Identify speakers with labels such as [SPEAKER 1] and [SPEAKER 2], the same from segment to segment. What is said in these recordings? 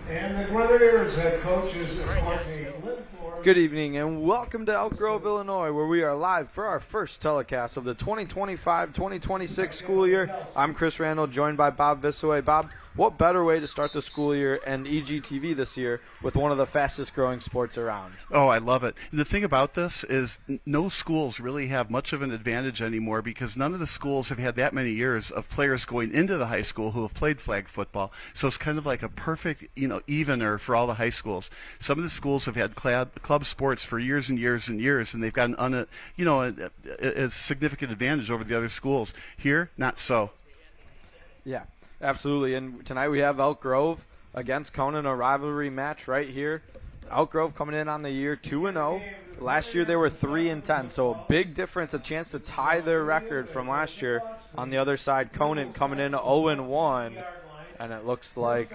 [SPEAKER 1] And the Grenadiers head coach is Courtney Linford.
[SPEAKER 2] Good evening and welcome to Elk Grove, Illinois, where we are live for our first telecast of the 2025-2026 school year. I'm Chris Randall, joined by Bob Visaway. Bob, what better way to start the school year and EGTV this year with one of the fastest growing sports around?
[SPEAKER 3] Oh, I love it. The thing about this is no schools really have much of an advantage anymore because none of the schools have had that many years of players going into the high school who have played flag football. So it's kind of like a perfect, evener for all the high schools. Some of the schools have had club sports for years and years and years, and they've got a significant advantage over the other schools. Here, not so.
[SPEAKER 2] Yeah, absolutely. And tonight we have Elk Grove against Conant, a rivalry match right here. Elk Grove coming in on the year 2-0. Last year they were 3-10, so a big difference, a chance to tie their record from last year. On the other side, Conant coming in 0-1, and it looks like...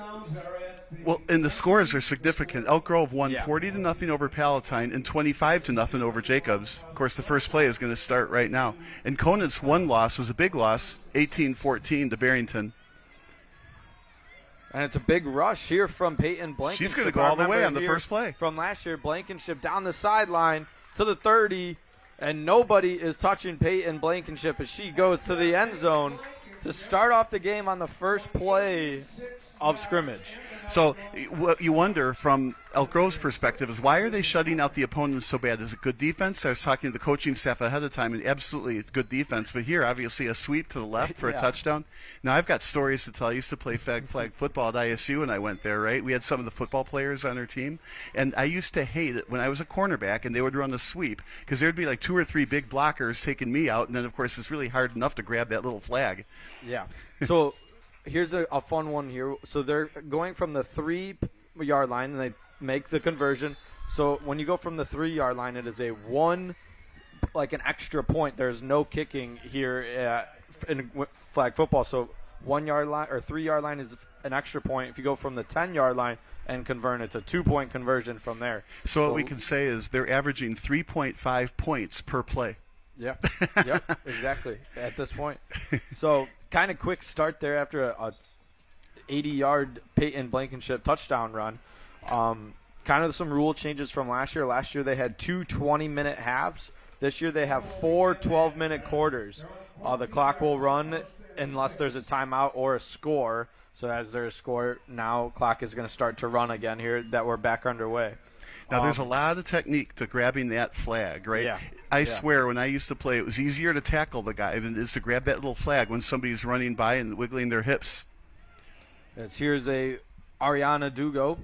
[SPEAKER 3] Well, and the scores are significant. Elk Grove won 40-0 over Palatine and 25-0 over Jacobs. Of course, the first play is going to start right now. And Conant's one loss was a big loss, 18-14 to Barrington.
[SPEAKER 2] And it's a big rush here from Peyton Blankenship.
[SPEAKER 3] She's going to go all the way on the first play.
[SPEAKER 2] From last year, Blankenship down the sideline to the 30, and nobody is touching Peyton Blankenship as she goes to the end zone to start off the game on the first play of scrimmage.
[SPEAKER 3] So what you wonder from Elk Grove's perspective is why are they shutting out the opponents so bad? Is it good defense? I was talking to the coaching staff ahead of time, and absolutely good defense. But here, obviously, a sweep to the left for a touchdown. Now, I've got stories to tell. I used to play flag football at ISU when I went there, right? We had some of the football players on our team. And I used to hate it when I was a cornerback and they would run a sweep because there would be like 2 or 3 big blockers taking me out. And then, of course, it's really hard enough to grab that little flag.
[SPEAKER 2] Yeah. So here's a fun one here. So they're going from the 3-yard line, and they make the conversion. So when you go from the 3-yard line, it is an extra point. There's no kicking here in flag football. So 1-yard line or 3-yard line is an extra point. If you go from the 10-yard line and convert, it's a 2-point conversion from there.
[SPEAKER 3] So what we can say is they're averaging 3.5 points per play.
[SPEAKER 2] Yeah, yep, exactly, at this point. So kind of quick start there after a 80-yard Peyton Blankenship touchdown run. Kind of some rule changes from last year. Last year they had 2 20-minute halves. This year they have 4 12-minute quarters. The clock will run unless there's a timeout or a score. So as there's a score, now clock is going to start to run again here that we're back underway.
[SPEAKER 3] Now, there's a lot of technique to grabbing that flag, right?
[SPEAKER 2] Yeah.
[SPEAKER 3] I swear, when I used to play, it was easier to tackle the guy than it is to grab that little flag when somebody's running by and wiggling their hips.
[SPEAKER 2] Here's a Ariana Dugo.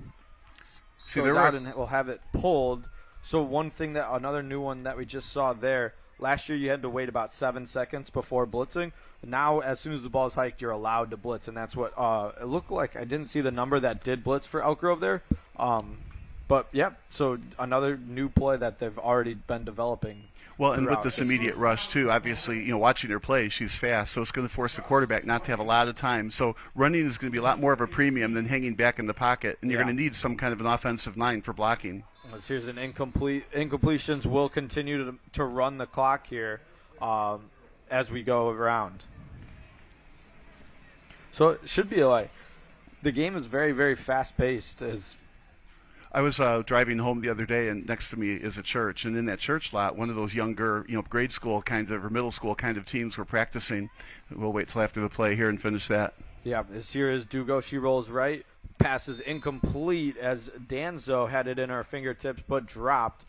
[SPEAKER 3] See,
[SPEAKER 2] goes out and we'll have it pulled. So another new one that we just saw there, last year you had to wait about 7 seconds before blitzing. Now, as soon as the ball is hiked, you're allowed to blitz, and that's what it looked like. I didn't see the number that did blitz for Elk Grove there. But, yeah, so another new play that they've already been developing.
[SPEAKER 3] Well, and with this immediate rush, too, obviously, watching her play, she's fast, so it's going to force the quarterback not to have a lot of time. So running is going to be a lot more of a premium than hanging back in the pocket, and you're going to need some kind of an offensive line for blocking.
[SPEAKER 2] Here's an incompletions will continue to run the clock here as we go around. So it should be the game is very, very fast-paced.
[SPEAKER 3] I was driving home the other day, and next to me is a church. And in that church lot, one of those younger, grade school kind of or middle school kind of teams were practicing. We'll wait till after the play here and finish that.
[SPEAKER 2] Yeah, this here is Dugo. She rolls right. Passes incomplete as Danzo had it in her fingertips but dropped.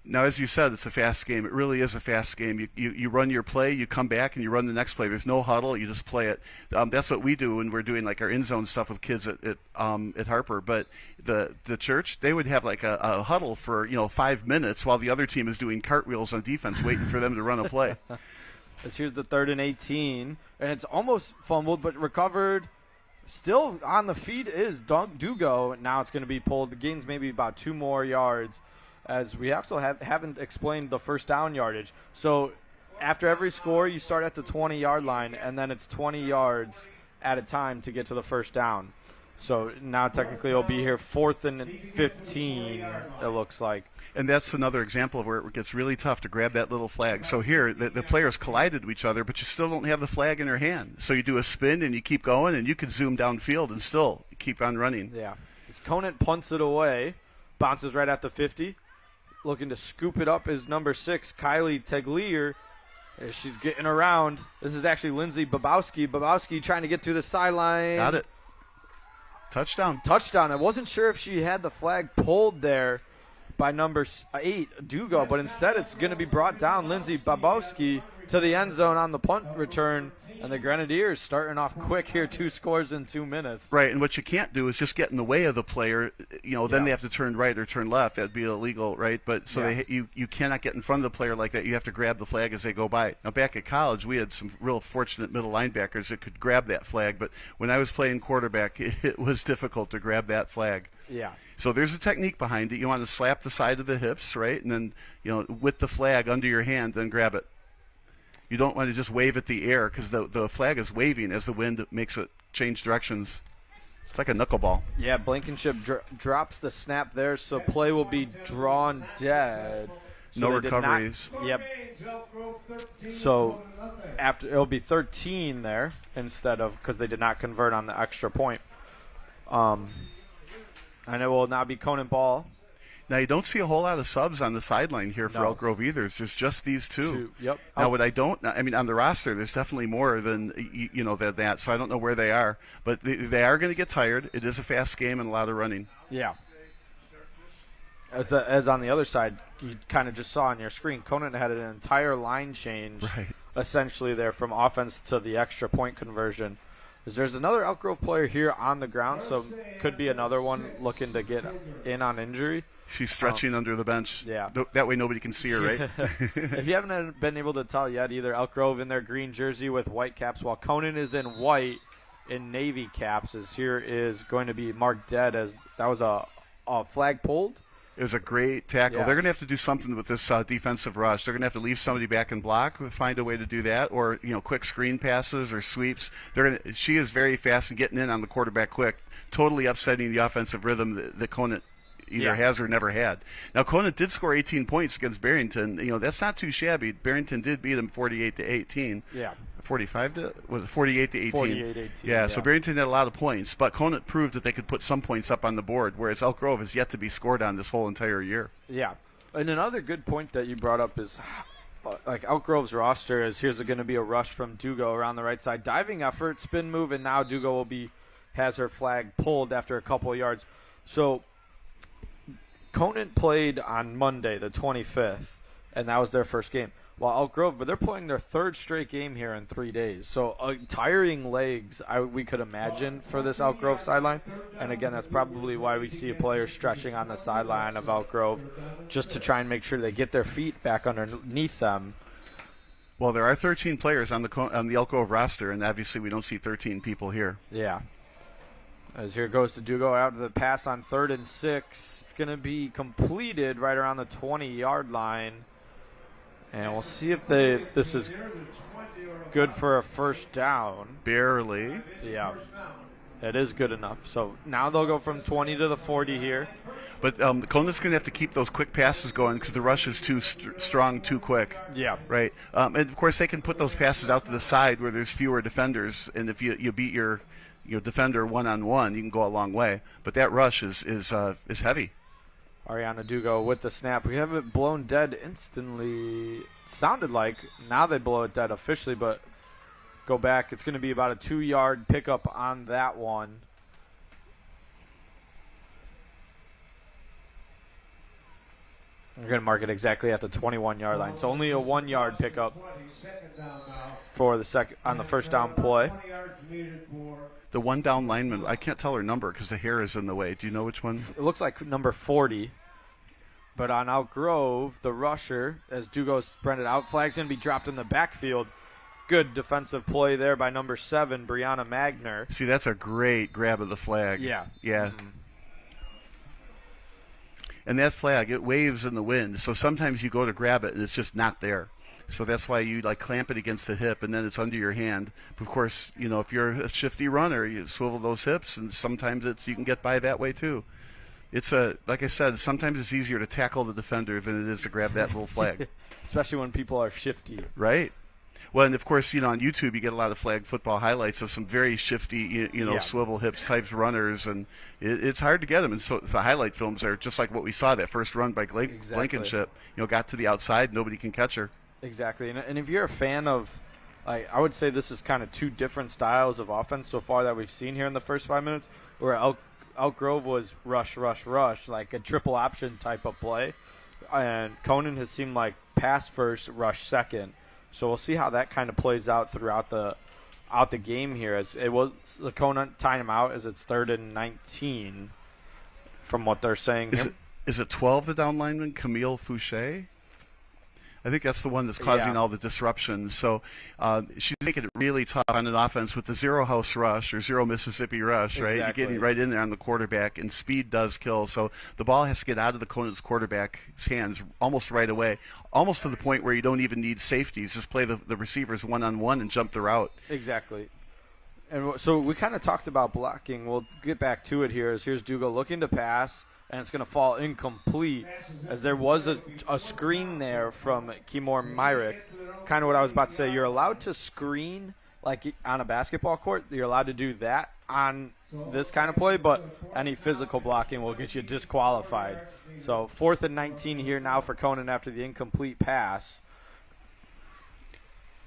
[SPEAKER 3] Now, as you said, it's a fast game. It really is a fast game. You run your play, you come back, and you run the next play. There's no huddle. You just play it. That's what we do when we're doing our end zone stuff with kids at Harper. But the church, they would have a huddle for 5 minutes while the other team is doing cartwheels on defense, waiting for them to run a play.
[SPEAKER 2] Here's the 3rd and 18, and it's almost fumbled but recovered. Still on the feet is Dugo. Now it's going to be pulled. The gain's maybe about 2 more yards. As we also haven't explained the first down yardage. So after every score, you start at the 20-yard line, and then it's 20 yards at a time to get to the first down. So now technically it'll be here 4th and 15, it looks like.
[SPEAKER 3] And that's another example of where it gets really tough to grab that little flag. So here, the players collided with each other, but you still don't have the flag in your hand. So you do a spin, and you keep going, and you can zoom downfield and still keep on running.
[SPEAKER 2] Yeah. As Conant punts it away, bounces right at the 50. Looking to scoop it up is number 6, Kylie Teglier. As she's getting around. This is actually Lindsay Babowski. Babowski trying to get through the sideline.
[SPEAKER 3] Got it. Touchdown.
[SPEAKER 2] Touchdown. I wasn't sure if she had the flag pulled there by number 8, Dugo, but instead it's going to be brought down. Lindsay Babowski to the end zone on the punt return, and the Grenadiers starting off quick here, 2 scores in 2 minutes.
[SPEAKER 3] Right, and what you can't do is just get in the way of the player. Then they have to turn right or turn left. That'd be illegal, right? But so you cannot get in front of the player like that. You have to grab the flag as they go by. Now, back at college, we had some real fortunate middle linebackers that could grab that flag, but when I was playing quarterback, it was difficult to grab that flag.
[SPEAKER 2] Yeah.
[SPEAKER 3] So there's a technique behind it. You want to slap the side of the hips, right? And then, with the flag under your hand, then grab it. You don't want to just wave at the air because the flag is waving as the wind makes it change directions. It's like a knuckleball.
[SPEAKER 2] Yeah, Blankenship drops the snap there, so play will be drawn dead. So
[SPEAKER 3] no recoveries.
[SPEAKER 2] Yep. So it'll be 13 there instead of, because they did not convert on the extra point. And it will now be Conant ball.
[SPEAKER 3] Now, you don't see a whole lot of subs on the sideline here for Elk Grove either. It's just these two.
[SPEAKER 2] Yep.
[SPEAKER 3] Now, on the roster, there's definitely more than than that, so I don't know where they are. But they are going to get tired. It is a fast game and a lot of running.
[SPEAKER 2] Yeah. As on the other side, you kind of just saw on your screen, Conant had an entire line change, essentially there from offense to the extra point conversion. There's another Elk Grove player here on the ground, so could be another one looking to get in on injury.
[SPEAKER 3] She's stretching under the bench.
[SPEAKER 2] Yeah.
[SPEAKER 3] That way nobody can see her, right?
[SPEAKER 2] If you haven't been able to tell yet either, Elk Grove in their green jersey with white caps, while Conant is in white in navy caps. As here is going to be marked dead, as that was a flag pulled.
[SPEAKER 3] It was a great tackle.
[SPEAKER 2] Yes.
[SPEAKER 3] They're going to have to do something with this defensive rush. They're going to have to leave somebody back and block, find a way to do that, or quick screen passes or sweeps. She is very fast and getting in on the quarterback quick, totally upsetting the offensive rhythm that Conant either has or never had. Now, Conant did score 18 points against Barrington. That's not too shabby. Barrington did beat him 48-18.
[SPEAKER 2] Yeah.
[SPEAKER 3] 48-18.
[SPEAKER 2] 48-18.
[SPEAKER 3] Yeah, so Barrington had a lot of points, but Conant proved that they could put some points up on the board, whereas Elk Grove has yet to be scored on this whole entire year.
[SPEAKER 2] Yeah. And another good point that you brought up is like Elk Grove's roster is here's going to be a rush from Dugo around the right side. Diving effort, spin move, and now Dugo has her flag pulled after a couple of yards. So Conant played on Monday, the 25th, and that was their first game. While Elk Grove, but they're playing their 3rd straight game here in 3 days. So tiring legs, we could imagine, for this Elk Grove sideline. And again, that's probably why we see a player stretching on the sideline of Elk Grove, just to try and make sure they get their feet back underneath them.
[SPEAKER 3] Well, there are 13 players on the Elk Grove roster, and obviously we don't see 13 people here.
[SPEAKER 2] Yeah. As here goes to Dugo out to the pass on 3rd and 6. It's going to be completed right around the 20-yard line. And we'll see if this is good for a first down.
[SPEAKER 3] Barely.
[SPEAKER 2] Yeah, it is good enough. So now they'll go from 20 to the 40 here.
[SPEAKER 3] But Conant's going to have to keep those quick passes going because the rush is too strong, too quick.
[SPEAKER 2] Yeah.
[SPEAKER 3] Right. And, of course, they can put those passes out to the side where there's fewer defenders. And if you beat your defender one-on-one, you can go a long way. But that rush is heavy.
[SPEAKER 2] Ariana Dugo with the snap. We have it blown dead instantly. It sounded like now they blow it dead officially, but go back. It's going to be about a 2-yard pickup on that one. We're going to mark it exactly at the 21-yard line. So only a 1-yard pickup for on the first down play.
[SPEAKER 3] The one down lineman, I can't tell her number because the hair is in the way. Do you know which one?
[SPEAKER 2] It looks like number 40. But on Elk Grove, the rusher, as Dugo sprinted out, flag's going to be dropped in the backfield. Good defensive play there by number 7, Brianna Magner.
[SPEAKER 3] See, that's a great grab of the flag.
[SPEAKER 2] Yeah.
[SPEAKER 3] Yeah. Mm-hmm. And that flag, it waves in the wind. So sometimes you go to grab it and it's just not there. So that's why you clamp it against the hip and then it's under your hand. Of course, if you're a shifty runner, you swivel those hips and sometimes you can get by that way too. It's like I said, sometimes it's easier to tackle the defender than it is to grab that little flag.
[SPEAKER 2] Especially when people are shifty.
[SPEAKER 3] Right. Well, and of course, on YouTube you get a lot of flag football highlights of some very shifty,
[SPEAKER 2] Yeah.
[SPEAKER 3] swivel hips types runners, and it's hard to get them. And so the highlight films are just like what we saw, that first run by
[SPEAKER 2] Exactly.
[SPEAKER 3] Blankenship. Got to the outside, nobody can catch her.
[SPEAKER 2] Exactly. And if you're a fan of, I would say this is kind of two different styles of offense so far that we've seen here in the first 5 minutes, where Elk Grove was rush, like a triple option type of play. And Conant has seemed like pass first, rush second. So we'll see how that kind of plays out throughout the game here. As it was the Conant timeout as it's 3rd and 19 from what they're saying.
[SPEAKER 3] Is it 12, the down lineman, Camille Fouché? I think that's the one that's causing all the disruptions. So she's making it really tough on an offense with the zero house rush or zero Mississippi rush, right?
[SPEAKER 2] Exactly.
[SPEAKER 3] You're getting right in there on the quarterback, and speed does kill. So the ball has to get out of the Conant's quarterback's hands almost right away, almost to the point where you don't even need safeties. Just play the receivers one-on-one and jump the route.
[SPEAKER 2] Exactly. And so we kind of talked about blocking. We'll get back to it here. Here's Dugo looking to pass, and it's going to fall incomplete, as there was a screen there from Kimor Myrick. Kind of what I was about to say. You're allowed to screen like on a basketball court. You're allowed to do that on this kind of play, but any physical blocking will get you disqualified. So 4th and 19 here now for Conant after the incomplete pass.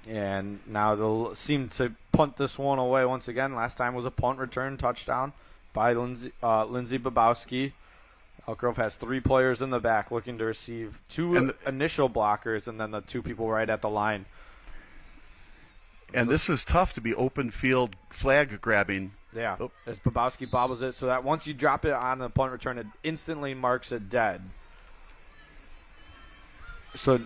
[SPEAKER 2] And now they'll seem to punt this one away once again. Last time was a punt return touchdown by Lindsey Babowski. Elk Grove has 3 players in the back looking to receive 2 initial blockers and then the 2 people right at the line.
[SPEAKER 3] And this is tough to be open field flag grabbing.
[SPEAKER 2] Yeah, as Babowski bobbles it so that once you drop it on the punt return, it instantly marks it dead. So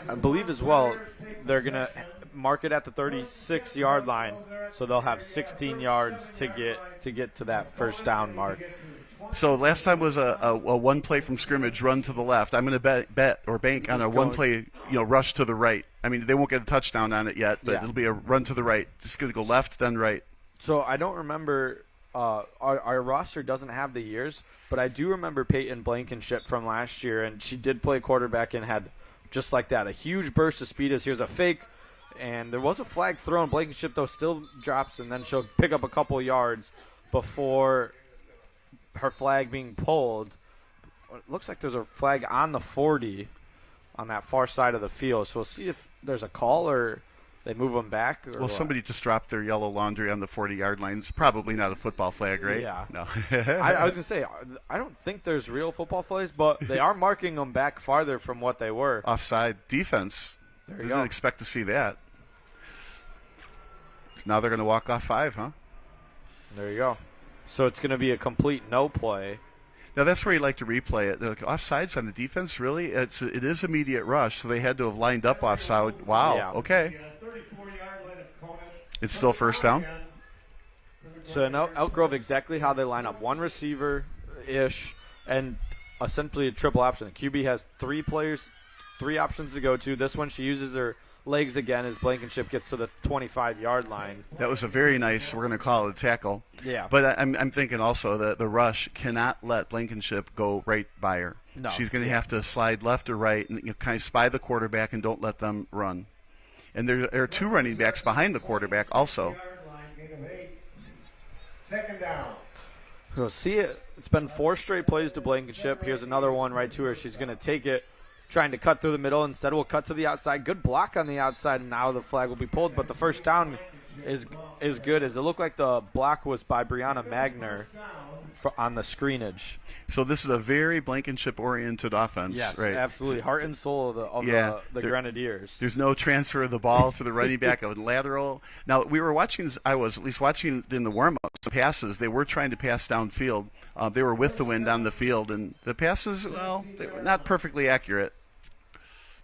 [SPEAKER 2] I believe as well they're going to mark it at the 36-yard line, so they'll have 16 yards to get to that first down mark.
[SPEAKER 3] So last time was a one play from scrimmage run to the left. I'm going to bet or bank on a one play rush to the right. I mean, they won't get a touchdown on it yet, but it'll be a run to the right. It's going to go left, then right.
[SPEAKER 2] So I don't remember. Our roster doesn't have the years, but I do remember Peyton Blankenship from last year, and she did play quarterback and had just like that a huge burst of speed. As here's a fake, and there was a flag thrown. Blankenship though still drops, and then she'll pick up a couple yards before her flag being pulled. It looks like there's a flag on the 40 on that far side of the field. So we'll see if there's a call or they move them back. Or
[SPEAKER 3] somebody just dropped their yellow laundry on the 40-yard line. It's probably not a football flag, right?
[SPEAKER 2] Yeah.
[SPEAKER 3] No.
[SPEAKER 2] I was going to say, I don't think there's real football flags, but they are marking them back farther from what they were.
[SPEAKER 3] Offside defense.
[SPEAKER 2] There you
[SPEAKER 3] Didn't
[SPEAKER 2] go.
[SPEAKER 3] expect to see that. Now they're going to walk off 5, huh?
[SPEAKER 2] There you go. So it's going to be a complete no play.
[SPEAKER 3] Now that's where you like to replay it. Like, offsides on the defense, really? It is immediate rush, so they had to have lined up offside. Wow.
[SPEAKER 2] Yeah.
[SPEAKER 3] Okay. It's still first down.
[SPEAKER 2] So in Elk Grove, exactly how they line up: 1 receiver-ish, and essentially a triple option. The QB has 3 players, 3 options to go to. This one, she uses her legs again as Blankenship gets to the 25-yard line.
[SPEAKER 3] That was a very nice, we're going to call it a tackle.
[SPEAKER 2] Yeah.
[SPEAKER 3] But I'm thinking also that the rush cannot let Blankenship go right by her.
[SPEAKER 2] No.
[SPEAKER 3] She's going to have to slide left or right and kind of spy the quarterback and don't let them run. And there are 2 running backs behind the quarterback also.
[SPEAKER 1] Second down.
[SPEAKER 2] You'll see it. It's been 4 straight plays to Blankenship. Here's another one right to her. She's going to take it, trying to cut through the middle. Instead, we'll cut to the outside. Good block on the outside, and now the flag will be pulled. But the first down is good, as it looked like the block was by Brianna Magner on the screenage.
[SPEAKER 3] So this is a very Blankenship-oriented offense.
[SPEAKER 2] Yes,
[SPEAKER 3] right?
[SPEAKER 2] Absolutely. Heart and soul of the Grenadiers.
[SPEAKER 3] There's no transfer of the ball to the running back of lateral. Now, we were watching, I was at least watching in the warm-ups, the passes. They were trying to pass downfield. They were with the wind on the field, and the passes, well, they were not perfectly accurate.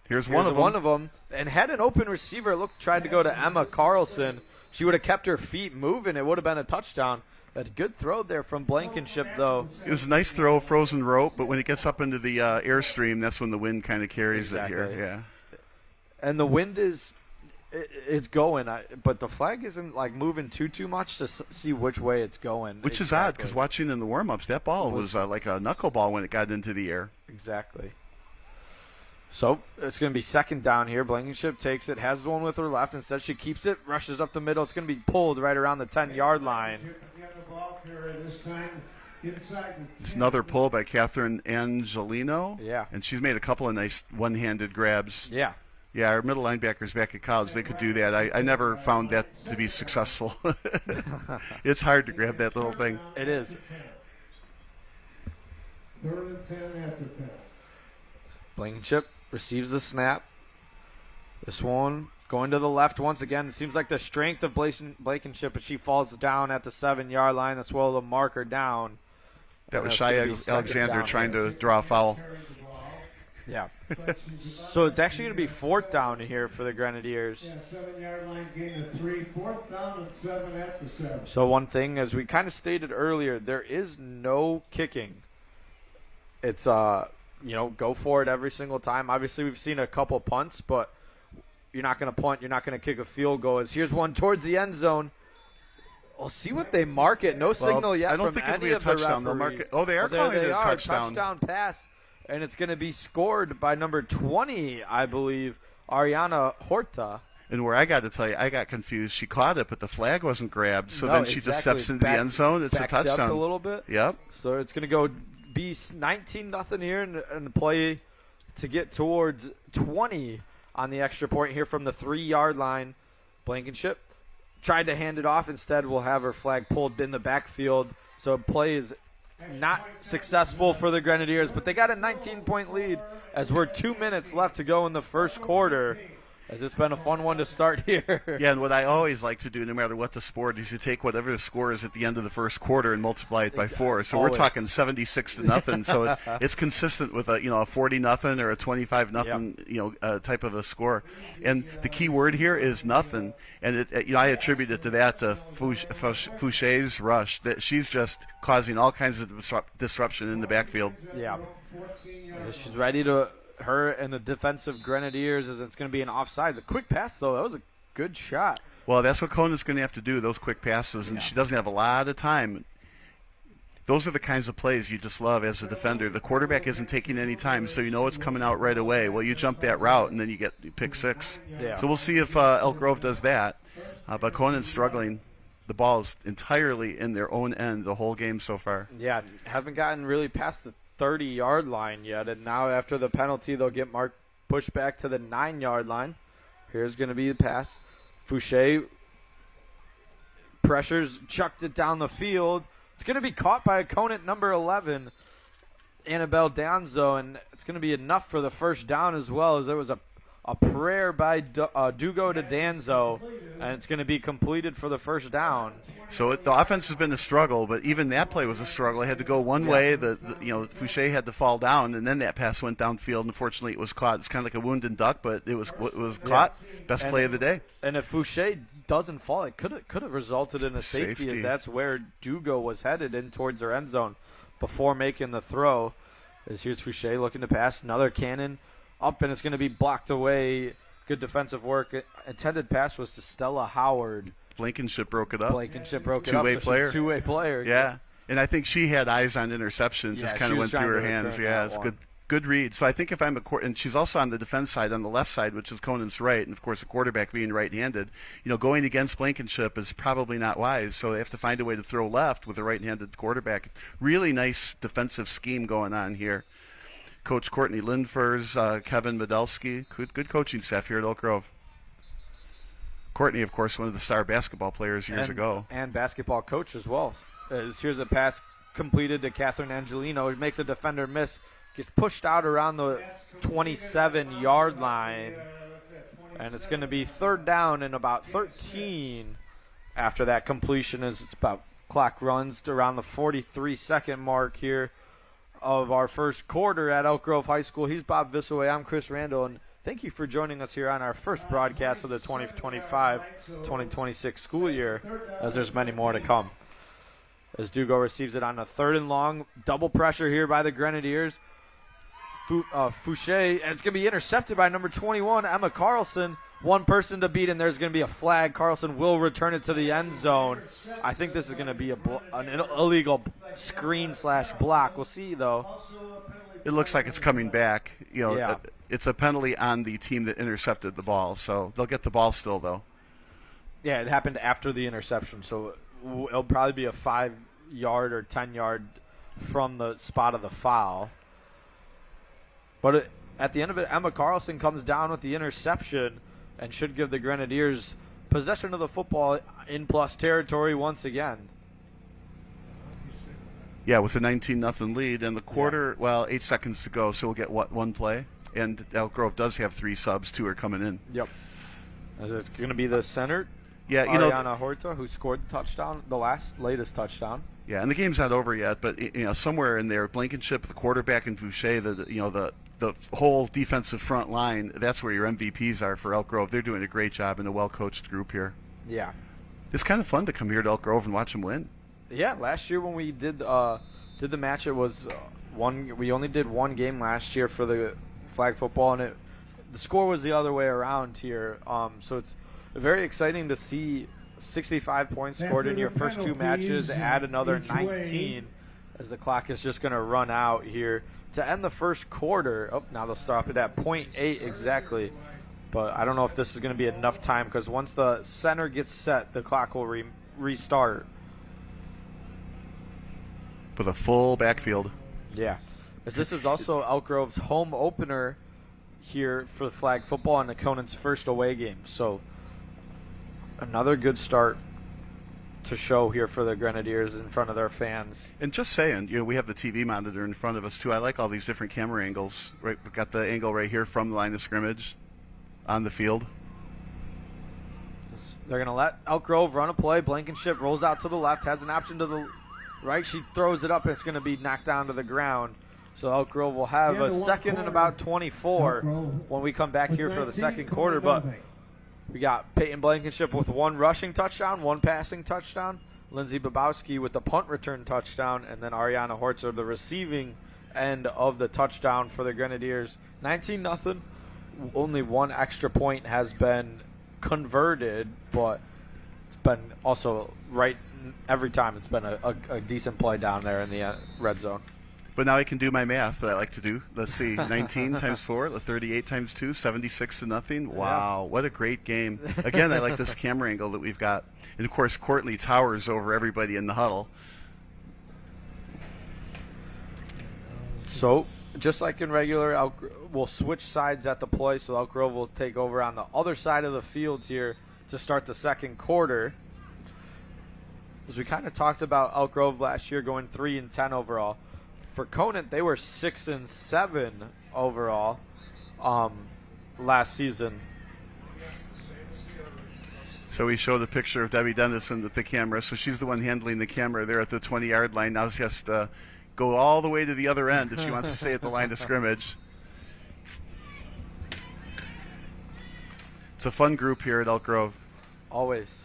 [SPEAKER 3] Here's one of them.
[SPEAKER 2] And had an open receiver. Tried to go to Emma Carlson. She would have kept her feet moving. It would have been a touchdown. A good throw there from Blankenship, though.
[SPEAKER 3] It was a nice throw, frozen rope, but when it gets up into the airstream, that's when the wind kind of carries it here. Yeah.
[SPEAKER 2] And the wind it's going, but the flag isn't like moving too much to see which way it's going.
[SPEAKER 3] Which is odd, because watching in the warm-ups, that ball was like a knuckleball when it got into the air.
[SPEAKER 2] Exactly. So it's going to be second down here. Blankenship takes it, has one with her left. Instead, she keeps it, rushes up the middle. It's going to be pulled right around the 10-yard line.
[SPEAKER 3] It's another pull by Catherine Angelino.
[SPEAKER 2] Yeah.
[SPEAKER 3] And she's made a couple of nice one-handed grabs.
[SPEAKER 2] Yeah.
[SPEAKER 3] Yeah, our middle linebackers back at college, they could do that. I never found that to be successful. It's hard to grab that little thing.
[SPEAKER 2] It is.
[SPEAKER 1] 3rd and 10 at the 10.
[SPEAKER 2] Blankenship receives the snap. This one going to the left once again. It seems like the strength of Blankenship, but she falls down at the 7-yard line. That's where they'll mark her down.
[SPEAKER 3] That was Shai Alexander trying to draw a foul.
[SPEAKER 2] Yeah. So it's actually going to be 4th down here for the Grenadiers.
[SPEAKER 1] Yeah, 7-yard line, gain of 3. 4th down and 7 at the 7.
[SPEAKER 2] So one thing, as we kind of stated earlier, there is no kicking. It's go for it every single time. Obviously, we've seen a couple punts, but you're not going to punt. You're not going to kick a field goal. Here's one towards the end zone. We'll see what they mark it. No signal yet.
[SPEAKER 3] I don't
[SPEAKER 2] from
[SPEAKER 3] think it'll
[SPEAKER 2] any
[SPEAKER 3] be a
[SPEAKER 2] of the
[SPEAKER 3] touchdown. They'll mark it. Oh, they are calling it a touchdown.
[SPEAKER 2] Touchdown pass, and it's going to be scored by number 20, I believe, Ariana Horta.
[SPEAKER 3] And where I got to tell you, I got confused. She caught it, but the flag wasn't grabbed. So
[SPEAKER 2] No,
[SPEAKER 3] then she just steps into the end zone. It's a
[SPEAKER 2] backed up
[SPEAKER 3] touchdown.
[SPEAKER 2] a little bit.
[SPEAKER 3] Yep.
[SPEAKER 2] So it's going to go be 19-0 here and the play to get towards 20 on the extra point here from the 3-yard line. Blankenship tried to hand it off. Instead, we'll have her flag pulled in the backfield. So play is not successful for the Grenadiers, but they got a 19-point lead as we're 2 minutes left to go in the first quarter. Has this been a fun one to start here?
[SPEAKER 3] Yeah, and what I always like to do, no matter what the sport, is you take whatever the score is at the end of the first quarter and multiply it by 4. So
[SPEAKER 2] Always.
[SPEAKER 3] we're talking 76-0. So it's consistent with a 40-0 or a 25-0 type of a score. And the key word here is nothing. And I attribute it to that Fouché's rush. That she's just causing all kinds of disruption in the backfield.
[SPEAKER 2] Yeah. She's ready to. Her and the defensive Grenadiers, as it's going to be an offsides. A quick pass, though. That was a good shot.
[SPEAKER 3] Well, that's what Conant's going to have to do, those quick passes, and she doesn't have a lot of time. Those are the kinds of plays you just love as a defender. The quarterback isn't taking any time, so you know it's coming out right away. Well, you jump that route, and then you pick 6.
[SPEAKER 2] Yeah.
[SPEAKER 3] So we'll see if Elk Grove does that. But Conant's struggling. The ball is entirely in their own end the whole game so far.
[SPEAKER 2] Yeah, haven't gotten really past the 30-yard line yet, and now after the penalty, they'll get pushed back to the 9-yard line. Here's going to be the pass. Fouché pressures, chucked it down the field. It's going to be caught by a Conant number 11, Annabelle Danzo, and it's going to be enough for the first down as well, as there was a prayer by Dugo to Danzo, and it's going to be completed for the first down.
[SPEAKER 3] So the offense has been a struggle, but even that play was a struggle. It had to go one way. Fouché had to fall down, and then that pass went downfield. Unfortunately, it was caught. It's kind of like a wounded duck, but it was caught. Best play of the day.
[SPEAKER 2] And if Fouché doesn't fall, it could have resulted in a safety, as that's where Dugo was headed in towards their end zone before making the throw. As here's Fouché looking to pass. Another cannon up, and it's going to be blocked away. Good defensive work. Intended pass was to Stella Howard.
[SPEAKER 3] Blankenship broke it up.
[SPEAKER 2] Two-way player. Two-way player.
[SPEAKER 3] Yeah. And I think she had eyes on interception. Just kind of went through her hands. Yeah, it's good read. So I think if I'm and she's also on the defense side, on the left side, which is Conant's right, and of course the quarterback being right-handed. Going against Blankenship is probably not wise. So they have to find a way to throw left with a right-handed quarterback. Really nice defensive scheme going on here. Coach Courtney Lindfors, Kevin Medelsky, good coaching staff here at Oak Grove. Courtney, of course, one of the star basketball players years ago.
[SPEAKER 2] And basketball coach as well. Here's a pass completed to Catherine Angelino. It makes a defender miss. Gets pushed out around the 27-yard line. And it's going to be 3rd down and about 13 after that completion, as it's about clock runs to around the 43-second mark here of our first quarter at Elk Grove High School. He's Bob Visaway. I'm Chris Randall, and thank you for joining us here on our first broadcast of the 2025-2026 school year, as there's many more to come. As Dugo receives it on a 3rd and long, double pressure here by the Grenadiers. Fouché, and it's going to be intercepted by number 21, Emma Carlson. One person to beat, and there's going to be a flag. Carlson will return it to the end zone. I think this is going to be an illegal screen/block. We'll see, though.
[SPEAKER 1] Also a penalty
[SPEAKER 3] it looks like it's coming back.
[SPEAKER 2] Yeah.
[SPEAKER 3] It's a penalty on the team that intercepted the ball, so they'll get the ball still, though.
[SPEAKER 2] Yeah, it happened after the interception, so it'll probably be a 5-yard or 10-yard from the spot of the foul. But at the end of it, Emma Carlson comes down with the interception and should give the Grenadiers possession of the football in plus territory once again.
[SPEAKER 3] Yeah, with a 19-0 lead and the quarter, 8 seconds to go, so we'll get, one play? And Elk Grove does have 3 subs, 2 are coming in.
[SPEAKER 2] Yep. It's going to be the center,
[SPEAKER 3] yeah,
[SPEAKER 2] Ariana Horta, who scored the touchdown, the latest touchdown.
[SPEAKER 3] Yeah, and the game's not over yet, but somewhere in there, Blankenship, the quarterback, and Boucher, the whole defensive front line, that's where your MVPs are for Elk Grove. They're doing a great job in a well-coached group here.
[SPEAKER 2] Yeah.
[SPEAKER 3] It's kind of fun to come here to Elk Grove and watch them win.
[SPEAKER 2] Yeah, last year when we did the match, it was we only did one game last year for the flag football, and the score was the other way around here. So it's very exciting to see 65 points scored in your first 2 matches, add another 19 as the clock is just going to run out here to end the first quarter. Oh, now they'll stop it at 0.8 exactly. But I don't know if this is going to be enough time, because once the center gets set, the clock will restart.
[SPEAKER 3] With a full backfield.
[SPEAKER 2] Yeah. As this is also Elk Grove's home opener here for the flag football and the Conant's first away game. So another good start to show here for the Grenadiers in front of their fans.
[SPEAKER 3] And just saying, we have the TV monitor in front of us too. I like all these different camera angles. Right, we've got the angle right here from the line of scrimmage on the field.
[SPEAKER 2] They're going to let Elk Grove run a play. Blankenship rolls out to the left, has an option to the right. She throws it up, and it's going to be knocked down to the ground. So Elk Grove will have a second and about 24 when we come back here for the second quarter. But we got Peyton Blankenship with 1 rushing touchdown, 1 passing touchdown. Lindsay Babowski with the punt return touchdown, and then Ariana Hortzer, the receiving end of the touchdown for the Grenadiers. 19-0. Only 1 extra point has been converted, but it's been also right every time. It's been a decent play down there in the red zone.
[SPEAKER 3] But now I can do my math that I like to do. Let's see, 19 times 4, 38 times 2, 76-0. Wow, what a great game. Again, I like this camera angle that we've got. And, of course, Courtney towers over everybody in the huddle.
[SPEAKER 2] So, just like in regular, we'll switch sides at the play, so Elk Grove will take over on the other side of the field here to start the second quarter. As we kind of talked about Elk Grove last year going 3-10 overall. For Conant, they were 6-7 overall last season.
[SPEAKER 3] So we showed a picture of Debbie Dennison with the camera. So she's the one handling the camera there at the 20-yard line. Now she has to go all the way to the other end if she wants to stay at the line of scrimmage. It's a fun group here at Elk Grove.
[SPEAKER 2] Always.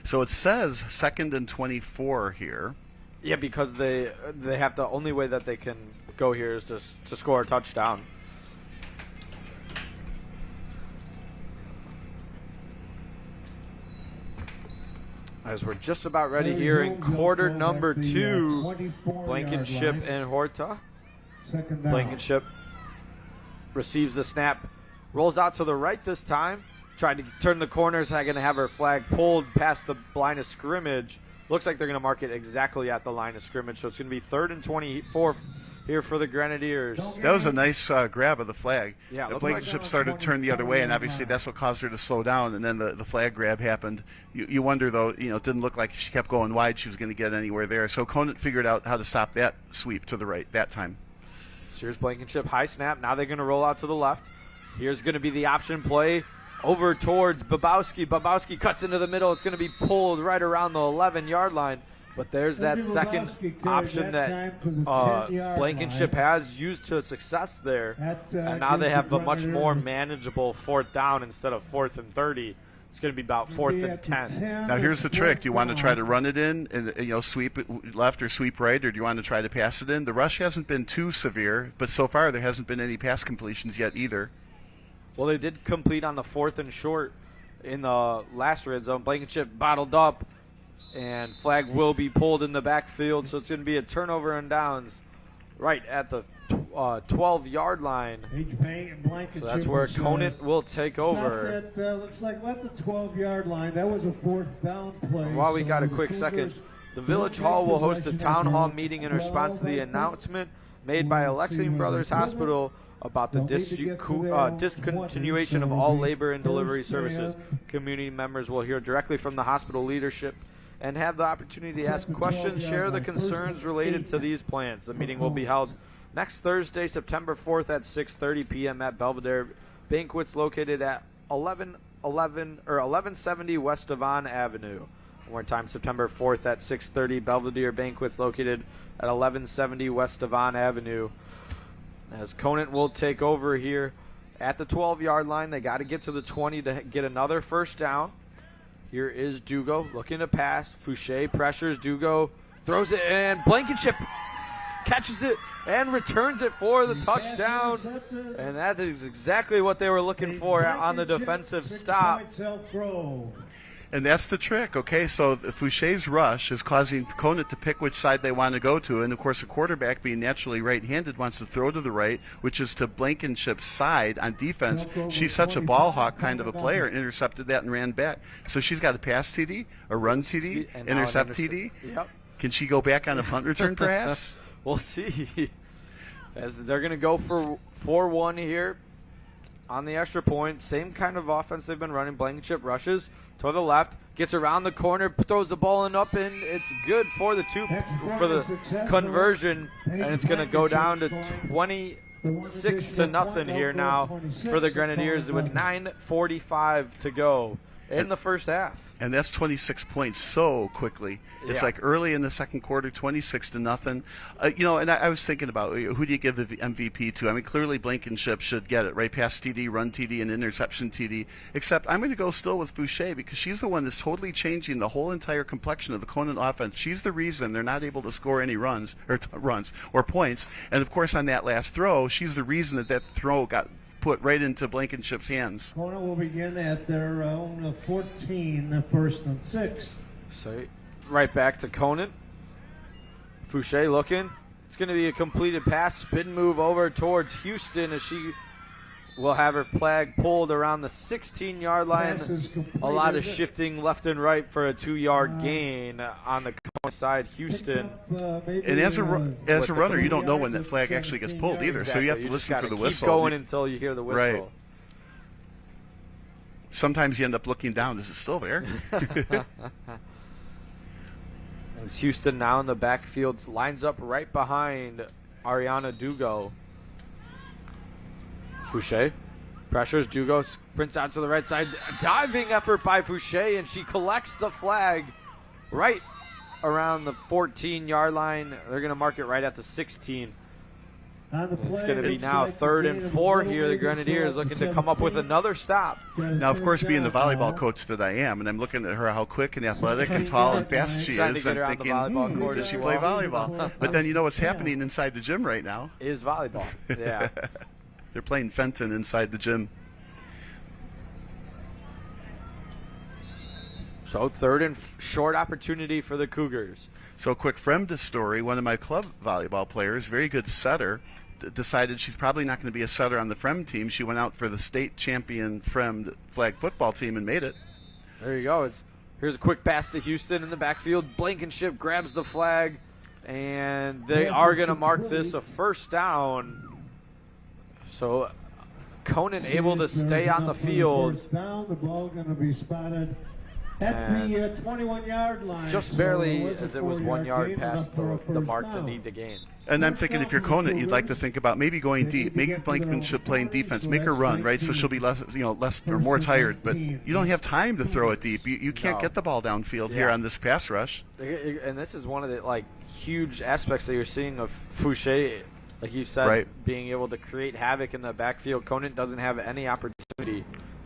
[SPEAKER 3] So it says 2nd and 24 here.
[SPEAKER 2] Yeah, because they have the only way that they can go here is to score a touchdown. As we're just about ready here in quarter number 2, Blankenship and Horta. Blankenship receives the snap, rolls out to the right this time. Tried to turn the corners, going to have her flag pulled past the line of scrimmage. Looks like they're going to mark it exactly at the line of scrimmage, so it's going to be 3rd and 24 here for the Grenadiers.
[SPEAKER 3] That was a nice grab of the flag.
[SPEAKER 2] Yeah,
[SPEAKER 3] the Blankenship started to turn the other way, and obviously that's what caused her to slow down, and then the flag grab happened. You wonder, though, it didn't look like she kept going wide. She was going to get anywhere there. So Conant figured out how to stop that sweep to the right that time.
[SPEAKER 2] So here's Blankenship, high snap. Now they're going to roll out to the left. Here's going to be the option play. Over towards Babowski. Babowski cuts into the middle. It's going to be pulled right around the 11-yard line. But there's that second option that Blankenship has used to success there. And now they have a much more manageable 4th down instead of 4th and 30. It's going to be about 4th and 10.
[SPEAKER 3] Now here's the trick. Do you want to try to run it in and sweep it left or sweep right, or do you want to try to pass it in? The rush hasn't been too severe, but so far there hasn't been any pass completions yet either.
[SPEAKER 2] Well, they did complete on the 4th and short in the last red zone. Blankenship bottled up And flag will be pulled in the backfield, so it's going to be a turnover and downs right at the 12-yard line. So that's where Conant will take over.
[SPEAKER 1] That looks like at the 12-yard line. That was a 4th down play.
[SPEAKER 2] While we got a quick second, the Village Hall will host a town hall meeting in response to the announcement made by Alexian Brothers Hospital about the discontinuation of all labor and delivery services. Community members will hear directly from the hospital leadership and have the opportunity to ask questions, share the concerns related to these plans. The meeting will be held next Thursday, September 4th at 6:30 p.m. at Belvedere Banquets, located at 1170 West Devon Avenue. One more time, September 4th at 6:30, Belvedere Banquets, located at 1170 West Devon Avenue. As Conant will take over here at the 12-yard line. They got to get to the 20 to get another first down. Here is Dugo looking to pass. Fouché pressures Dugo, throws it, and Blankenship catches it and returns it for the touchdown. And that is exactly what they were looking for on the defensive stop.
[SPEAKER 3] And that's the trick, okay? So Fouché's rush is causing Conant to pick which side they want to go to. And, of course, the quarterback, being naturally right-handed, wants to throw to the right, which is to Blankenship's side on defense. She's such a ball hawk kind of a player, and intercepted that and ran back. So she's got a pass TD, a run TD, intercept TD.
[SPEAKER 2] Yep.
[SPEAKER 3] Can she go back on a punt return, perhaps?
[SPEAKER 2] We'll see. As they're going to go for 4-1 here on the extra point. Same kind of offense they've been running. Blankenship rushes to the left, gets around the corner, throws the ball in up, and it's good for the conversion, and it's going to go down to 26-0 here now for the Grenadiers with 9:45 to go in the first half.
[SPEAKER 3] And that's 26 points so quickly. It's like early in the second quarter, 26-0. And I was thinking about who do you give the MVP to? I mean, clearly Blankenship should get it, right? Pass TD, run TD, and interception TD. Except I'm going to go still with Fouché because she's the one that's totally changing the whole entire complexion of the Conant offense. She's the reason they're not able to score any runs or points. And of course, on that last throw, she's the reason that throw got put right into Blankenship's hands.
[SPEAKER 1] Conant will begin at their own 14, 1st and 6.
[SPEAKER 2] So right back to Conant. Fouché looking. It's going to be a completed pass. Spin move over towards Houston as she will have her flag pulled around the 16-yard line. A lot of shifting left and right for a 2-yard gain on the Conant side. Houston.
[SPEAKER 3] And as a runner, you don't know when that flag actually gets pulled either,
[SPEAKER 2] exactly.
[SPEAKER 3] so you have to listen for the whistle.
[SPEAKER 2] Keep going until you hear the whistle.
[SPEAKER 3] Right. Sometimes you end up looking down. Is it still there?
[SPEAKER 2] As Houston now in the backfield lines up right behind Ariana Dugo. Fouché pressures Dugo, sprints out to the right side. Diving effort by Fouché, and she collects the flag right around the 14-yard line. They're going to mark it right at the 16. It's going to be now 3rd and 4 here. The Grenadiers looking to come up with another stop.
[SPEAKER 3] Now, of course, being the volleyball coach that I am, and I'm looking at her how quick and athletic and tall and fast she is, I'm thinking, does she play volleyball? But then you know what's happening inside the gym right now?
[SPEAKER 2] Is volleyball, yeah.
[SPEAKER 3] They're playing Fenton inside the gym.
[SPEAKER 2] So 3rd and short opportunity for the Cougars.
[SPEAKER 3] So a quick Fremda story. One of my club volleyball players, very good setter, decided she's probably not going to be a setter on the Frem team. She went out for the state champion Frem flag football team and made it.
[SPEAKER 2] There you go. Here's a quick pass to Houston in the backfield. Blankenship grabs the flag, and they are going to mark this a first down. So Conant able to stay on the field.
[SPEAKER 1] The ball going to be spotted at the 21-yard line.
[SPEAKER 2] Just barely, as it was 1 yard past the mark to need to gain.
[SPEAKER 3] And I'm thinking if you're Conant, you'd like to think about maybe going deep, maybe Blankenship playing defense, make her run, right? So she'll be less or more tired. But you don't have time to throw it deep. You can't get the ball downfield here on this pass rush.
[SPEAKER 2] And this is one of the huge aspects that you're seeing of Fouché, like you said, being able to create havoc in the backfield. Conant doesn't have any opportunity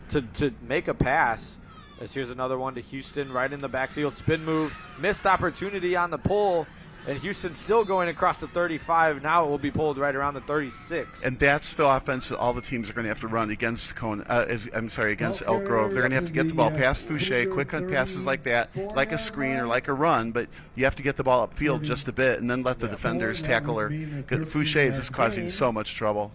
[SPEAKER 2] to make a pass. As here's another one to Houston right in the backfield. Spin move, missed opportunity on the pull, And Houston still going across the 35. Now it will be pulled right around the 36.
[SPEAKER 3] And that's the offense that all the teams are going to have to run against against Elk Grove. They're going to have to get the ball past Fouché, quick hunt passes like that, like a screen or like a run, but you have to get the ball upfield just a bit and then let the defenders tackle her. Fouché is just causing so much trouble.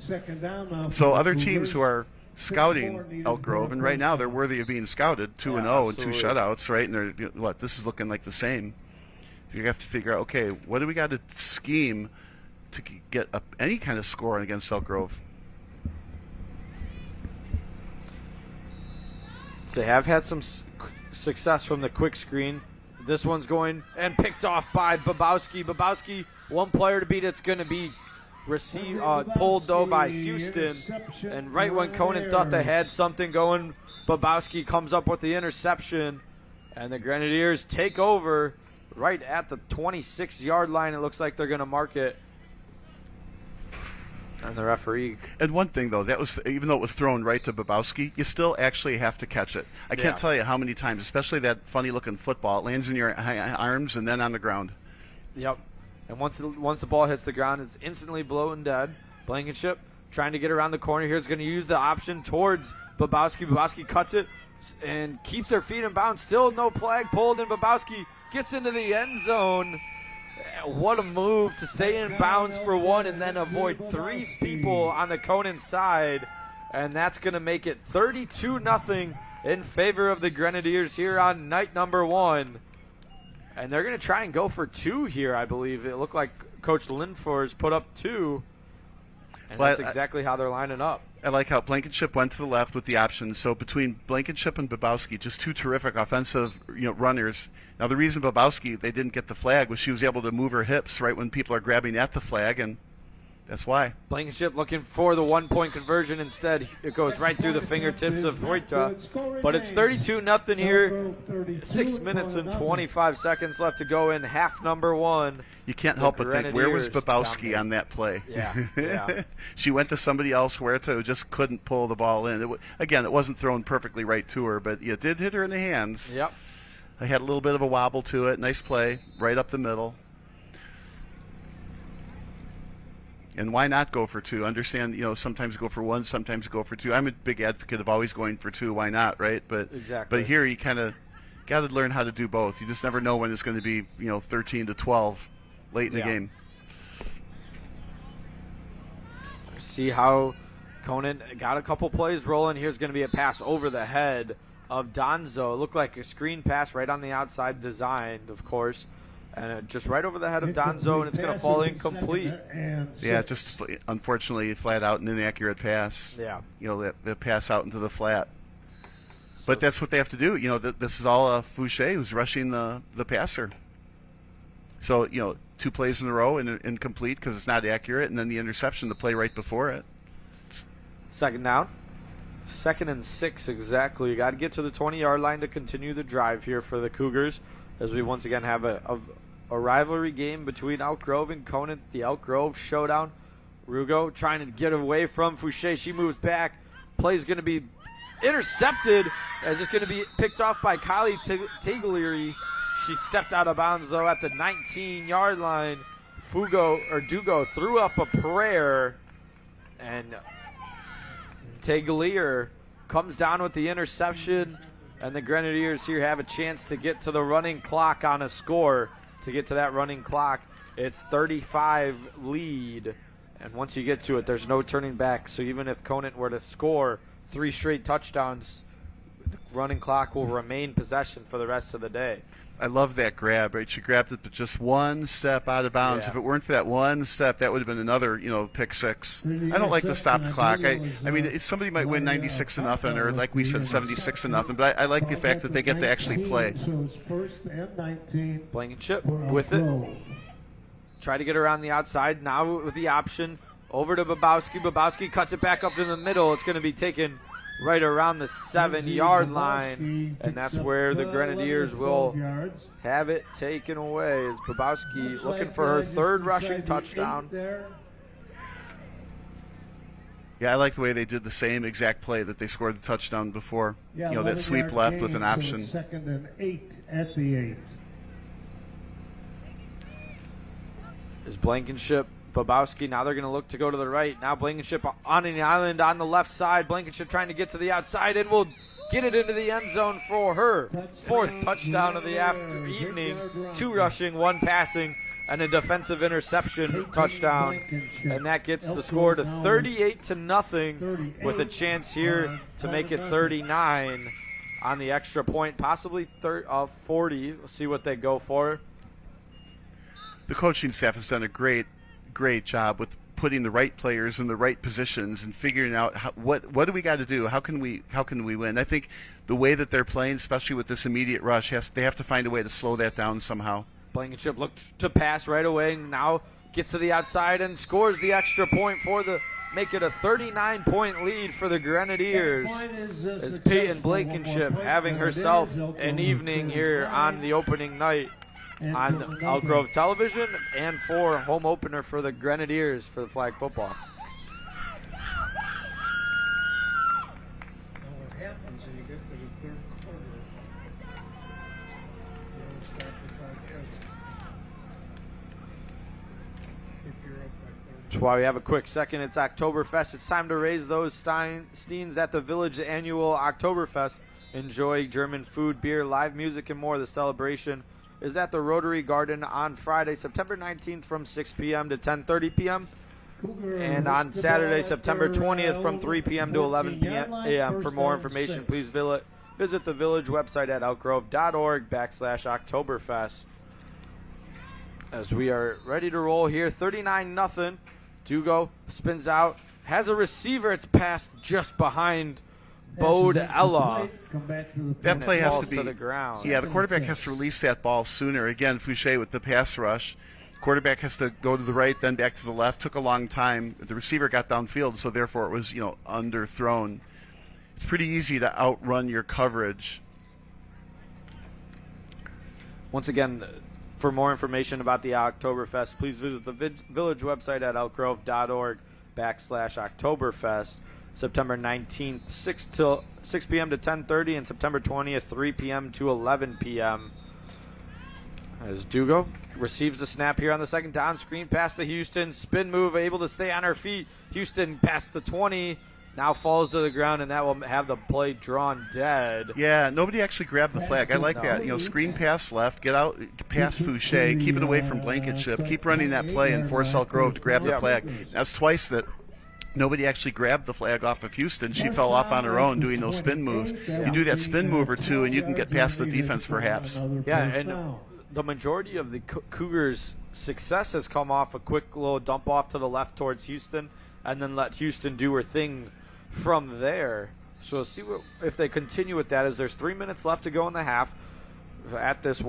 [SPEAKER 3] So other teams who are scouting Elk Grove, and right now they're worthy of being scouted, 2-0 and 2 shutouts, right? And they're this is looking like the same. You have to figure out, okay, what do we got to scheme to get any kind of score against Elk Grove?
[SPEAKER 2] So they have had some success from the quick screen. This one's going and picked off by Babowski. Babowski, one player to beat. It's going to be pulled though by Houston. And right when Conant thought they had something going, Babowski comes up with the interception, and the Grenadiers take over. Right at the 26-yard line, it looks like they're going to mark it. And the referee.
[SPEAKER 3] And one thing, though, that was even though it was thrown right to Babowski, you still actually have to catch it. I can't tell you how many times, especially that funny-looking football, it lands in your arms and then on the ground.
[SPEAKER 2] Yep. And once the ball hits the ground, it's instantly blown dead. Blankenship trying to get around the corner here is going to use the option towards Babowski. Babowski cuts it and keeps her feet in bounds. Still no flag pulled, and Babowski gets into the end zone. What a move to stay in bounds for one and then avoid 3 people on the Conant side. And that's going to make it 32-0 in favor of the Grenadiers here on night number 1. And they're going to try and go for 2 here, I believe. It looked like Coach Lindfors put up 2. And that's exactly how they're lining up.
[SPEAKER 3] I like how Blankenship went to the left with the option. So between Blankenship and Babowski, just 2 terrific offensive runners. Now the reason Babowski, they didn't get the flag was she was able to move her hips right when people are grabbing at the flag, and that's why.
[SPEAKER 2] Blankenship looking for the 1-point conversion. Instead, it goes right through the fingertips of Hoyta. But it's 32-0 here. 6 minutes and 25 seconds left to go in half number 1.
[SPEAKER 3] You can't help but think, where was Babowski on that play?
[SPEAKER 2] Yeah.
[SPEAKER 3] She went to somebody else, Huerta, who just couldn't pull the ball in. Again, it wasn't thrown perfectly right to her, but it did hit her in the hands.
[SPEAKER 2] Yep.
[SPEAKER 3] I had a little bit of a wobble to it. Nice play, right up the middle. And why not go for 2? Understand, sometimes go for 1, sometimes go for 2. I'm a big advocate of always going for 2. Why not, right? But
[SPEAKER 2] exactly.
[SPEAKER 3] But here you kind of got to learn how to do both. You just never know when it's going to be, 13-12 late in the game.
[SPEAKER 2] See how Conant got a couple plays rolling. Here's going to be a pass over the head of Donzo. It looked like a screen pass right on the outside, designed, of course. And just right over the head of Donzo, and it's going to fall incomplete.
[SPEAKER 3] Yeah, just unfortunately flat out an inaccurate pass.
[SPEAKER 2] Yeah.
[SPEAKER 3] The pass out into the flat. But that's what they have to do. This is all Fouché who's rushing the passer. So, 2 plays in a row and incomplete because it's not accurate, and then the interception, the play right before it.
[SPEAKER 2] Second down. 2nd and 6 exactly. You got to get to the 20-yard line to continue the drive here for the Cougars, as we once again have a rivalry game between Elk Grove and Conant, the Elk Grove showdown. Rugo trying to get away from Fouché. She moves back. Play's going to be intercepted, as it's going to be picked off by Kylie Taglieri. She stepped out of bounds, though, at the 19-yard line. Dugo threw up a prayer, and Taglier comes down with the interception, and the Grenadiers here have a chance to get to the running clock on a score. To get to that running clock, it's 35 lead, and once you get to it, there's no turning back. So even if Conant were to score 3 straight touchdowns, the running clock will remain possession for the rest of the day.
[SPEAKER 3] I love that grab, right? She grabbed it, but just 1 step out of bounds.
[SPEAKER 2] Yeah.
[SPEAKER 3] If it weren't for that 1 step, that would have been another, pick 6. I don't like to stop the clock. I mean, somebody might win 96-0, or like we said, 76-0. But I like the fact that they get to actually play.
[SPEAKER 2] Blankenship with it. Try to get around the outside now with the option over to Babowski. Babowski cuts it back up in the middle. It's going to be taken right around the 7-yard line, and that's where the Grenadiers will have it taken away. As Babowski looking for her 3rd rushing touchdown.
[SPEAKER 3] Yeah, I like the way they did the same exact play that they scored the touchdown before. That sweep left with an option.
[SPEAKER 1] 2nd and 8 at the 8.
[SPEAKER 2] is Blankenship. Babowski, now they're going to look to go to the right. Now Blankenship on the island on the left side. Blankenship trying to get to the outside and will get it into the end zone for her 4th touchdown of the evening. 2 rushing, 1 passing, and a defensive interception touchdown. And that gets the score to 38-0 with a chance here to make it 39 on the extra point, possibly 40. We'll see what they go for.
[SPEAKER 3] The coaching staff has done a great job with putting the right players in the right positions and figuring out what do we got to do? How can we win? I think the way that they're playing, especially with this immediate rush, they have to find a way to slow that down somehow.
[SPEAKER 2] Blankenship looked to pass right away, now gets to the outside and scores the extra point make it a 39-point lead for the Grenadiers. As Peyton Blankenship having herself an evening here on the opening night on Elk Grove Television and for home opener for the Grenadiers for the flag football.
[SPEAKER 1] What happens when you get to the third quarter? You don't start to contest. If you're up by 30.
[SPEAKER 2] That's why we have a quick second. It's Oktoberfest. It's time to raise those steins at the Village annual Oktoberfest. Enjoy German food, beer, live music, and more. The celebration is at the Rotary Garden on Friday, September 19th from 6 p.m. to 10:30 p.m. And on Saturday, September 20th from 3 p.m. to 11 a.m. For more information, please visit the Village website at elkgrove.org/Oktoberfest. As we are ready to roll here, 39-0. Dugo spins out, has a receiver. It's passed just behind Bode Ella.
[SPEAKER 3] That play has to be
[SPEAKER 2] the ground.
[SPEAKER 3] Yeah, the quarterback has to release that ball sooner. Again, Fouché with the pass rush. Quarterback has to go to the right, then back to the left. Took a long time. The receiver got downfield, so therefore it was, underthrown. It's pretty easy to outrun your coverage.
[SPEAKER 2] Once again, for more information about the Oktoberfest, please visit the Village website at elkgrove.org/Oktoberfest. September 19th, 6 p.m. to 10:30, and September 20th, 3 p.m. to 11 p.m. As Dugo receives the snap here on the second down, screen pass to Houston, spin move, able to stay on her feet. Houston past the 20, now falls to the ground, and that will have the play drawn dead.
[SPEAKER 3] Yeah, nobody actually grabbed the flag. I like that. Screen pass left, get out past Fouché, keep it away from Blankenship, keep running that play, and force Elk Grove to grab the flag. That's twice that nobody actually grabbed the flag off of Houston. She fell off on her own doing those spin moves. You do that spin move or two, and you can get past the defense perhaps.
[SPEAKER 2] Yeah, and the majority of the Cougars' success has come off a quick little dump off to the left towards Houston, and then let Houston do her thing from there. So we'll see if they continue with that, as there's 3 minutes left to go in the half. At this,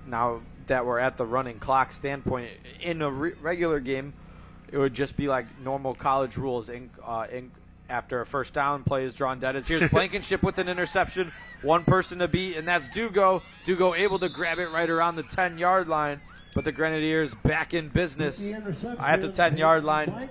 [SPEAKER 2] now that we're at the running clock standpoint, in a regular game, it would just be like normal college rules. After a first down, play is drawn dead. Here's Blankenship with an interception. One person to beat, and that's Dugo. Dugo able to grab it right around the 10-yard line, but the Grenadiers back in business at the 10-yard line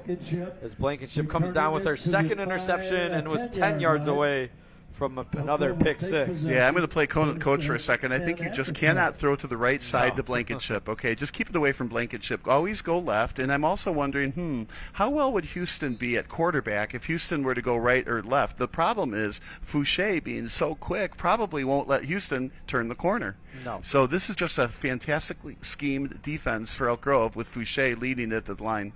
[SPEAKER 2] as Blankenship comes down with her second interception and was 10 yards away from another pick six.
[SPEAKER 3] Yeah, I'm going to play Conant coach for a second. I think you just cannot throw to the right side to Blankenship. Okay, just keep it away from Blankenship. Always go left. And I'm also wondering, how well would Houston be at quarterback if Houston were to go right or left? The problem is Fouché, being so quick, probably won't let Houston turn the corner.
[SPEAKER 2] No.
[SPEAKER 3] So this is just a fantastically schemed defense for Elk Grove with Fouché leading at the line.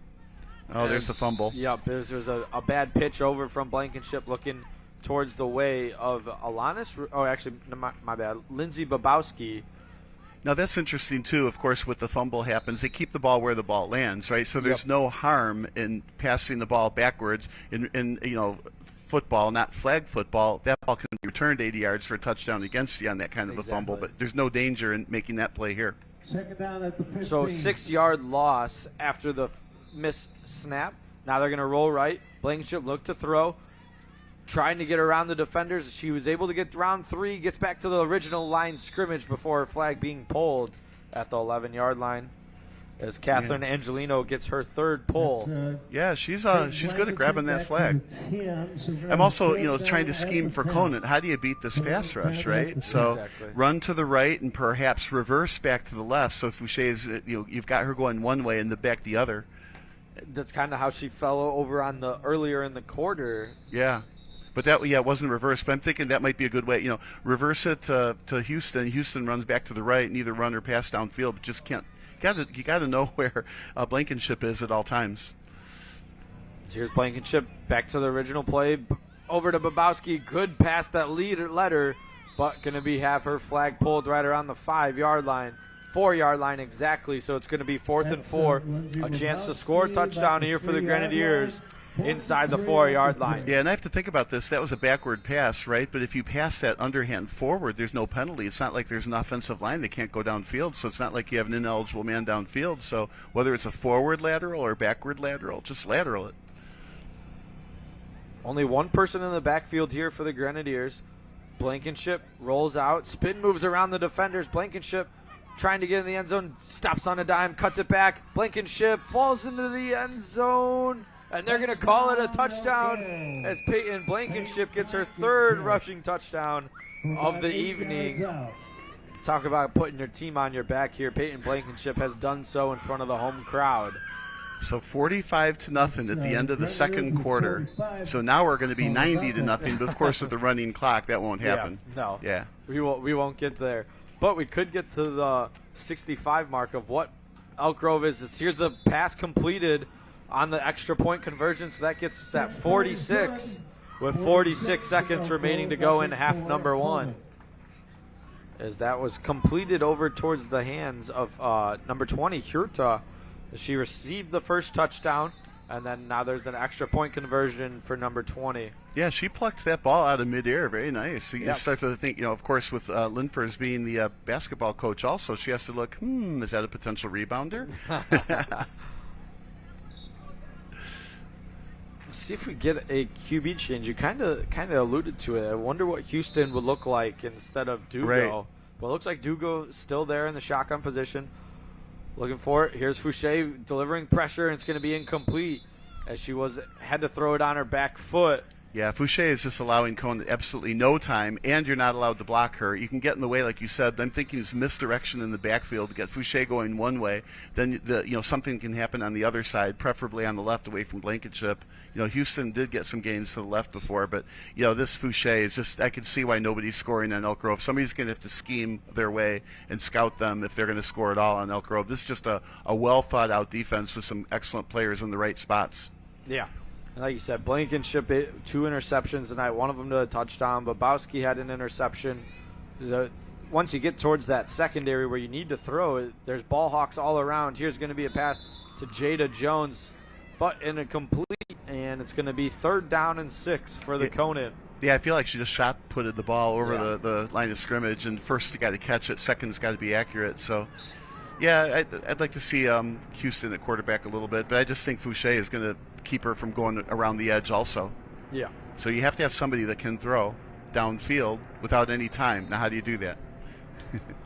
[SPEAKER 3] Oh, there's the fumble.
[SPEAKER 2] Yep, there's a bad pitch over from Blankenship looking towards the way of Alanis. Oh, actually, my bad. Lindsay Babowski.
[SPEAKER 3] Now, that's interesting, too. Of course, with the fumble happens, they keep the ball where the ball lands, right? So there's no harm in passing the ball backwards. In football, not flag football, that ball can be returned 80 yards for a touchdown against you on that kind of a fumble, but there's no danger in making that play here.
[SPEAKER 1] Second down at the 15.
[SPEAKER 2] So 6-yard loss after the missed snap. Now they're going to roll right. Blankenship looked to throw, trying to get around the defenders. She was able to get round 3, gets back to the original line scrimmage before her flag being pulled at the 11-yard line. as Catherine Angelino gets her third pull.
[SPEAKER 3] Yeah, she's good at grabbing that flag. I'm also, trying to scheme for Conant. How do you beat this pass rush, right? So
[SPEAKER 2] Exactly.
[SPEAKER 3] run to the right and perhaps reverse back to the left. So Foucher's, you've got her going one way and the back the other.
[SPEAKER 2] That's kind of how she fell over on the earlier in the quarter.
[SPEAKER 3] Yeah. But that, it wasn't reversed. But I'm thinking that might be a good way. Reverse it to Houston. Houston runs back to the right and either run or pass downfield, but just can't. You got to know where Blankenship is at all times.
[SPEAKER 2] Here's Blankenship back to the original play. Over to Babowski. Good pass that letter, but going to have her flag pulled right around the 5-yard line. 4-yard line exactly, so it's going to be 4th and 4. A chance to score a touchdown here for the Grenadiers inside the 4-yard line.
[SPEAKER 3] Yeah, and I have to think about this. That was a backward pass, right? But if you pass that underhand forward, there's no penalty. It's not like there's an offensive line that can't go downfield, so it's not like you have an ineligible man downfield. So whether it's a forward lateral or backward lateral, just lateral it.
[SPEAKER 2] Only one person in the backfield here for the Grenadiers. Blankenship rolls out, spin moves around the defenders. Blankenship trying to get in the end zone, stops on a dime, cuts it back. Blankenship falls into the end zone, and they're going to call it a touchdown as Peyton Blankenship gets her third rushing touchdown of the evening. Talk about putting your team on your back here. Peyton Blankenship has done so in front of the home crowd.
[SPEAKER 3] So 45-0 at the end of the second quarter. So now we're going to be 90-0, but of course with the running clock that won't happen.
[SPEAKER 2] Yeah, no.
[SPEAKER 3] Yeah.
[SPEAKER 2] We won't get there. But we could get to the 65 mark of what Elk Grove is. Here's the pass completed on the extra point conversion, so that gets us at 46 with 46 seconds remaining to go in half number 1. As that was completed over towards the hands of number 20, Hurta. She received the first touchdown, and then now there's an extra point conversion for number 20.
[SPEAKER 3] Yeah, she plucked that ball out of midair. Very nice. So you
[SPEAKER 2] Yep.
[SPEAKER 3] start to think, of course, with Linfors being the basketball coach also, she has to look, is that a potential rebounder?
[SPEAKER 2] See if we get a QB change. You kind of alluded to it. I wonder what Houston would look like instead of Dugo.
[SPEAKER 3] Right.
[SPEAKER 2] Well, it looks like Dugo still there in the shotgun position. Looking for it. Here's Fouché delivering pressure, and it's going to be incomplete as she had to throw it on her back foot.
[SPEAKER 3] Yeah, Fouché is just allowing Conant absolutely no time, and you're not allowed to block her. You can get in the way, like you said, but I'm thinking it's misdirection in the backfield to get Fouché going one way. Then something can happen on the other side, preferably on the left away from Blankenship. Houston did get some gains to the left before, but this Fouché is just, I can see why nobody's scoring on Elk Grove. Somebody's going to have to scheme their way and scout them if they're going to score at all on Elk Grove. This is just a well thought out defense with some excellent players in the right spots.
[SPEAKER 2] Yeah. Like you said, Blankenship 2 interceptions tonight, one of them to a touchdown. Babowski had an interception. Once you get towards that secondary where you need to throw, there's ball hawks all around. Here's going to be a pass to Jada Jones, but incomplete, and it's going to be 3rd down and 6 for the Conant.
[SPEAKER 3] Yeah, I feel like she just shot-putted the ball over the line of scrimmage, and first you got to catch it, second's got to be accurate. So, yeah, I'd like to see Houston at quarterback a little bit, but I just think Fouché is going to keep her from going around the edge also.
[SPEAKER 2] Yeah.
[SPEAKER 3] So you have to have somebody that can throw downfield without any time. Now, how do you do that?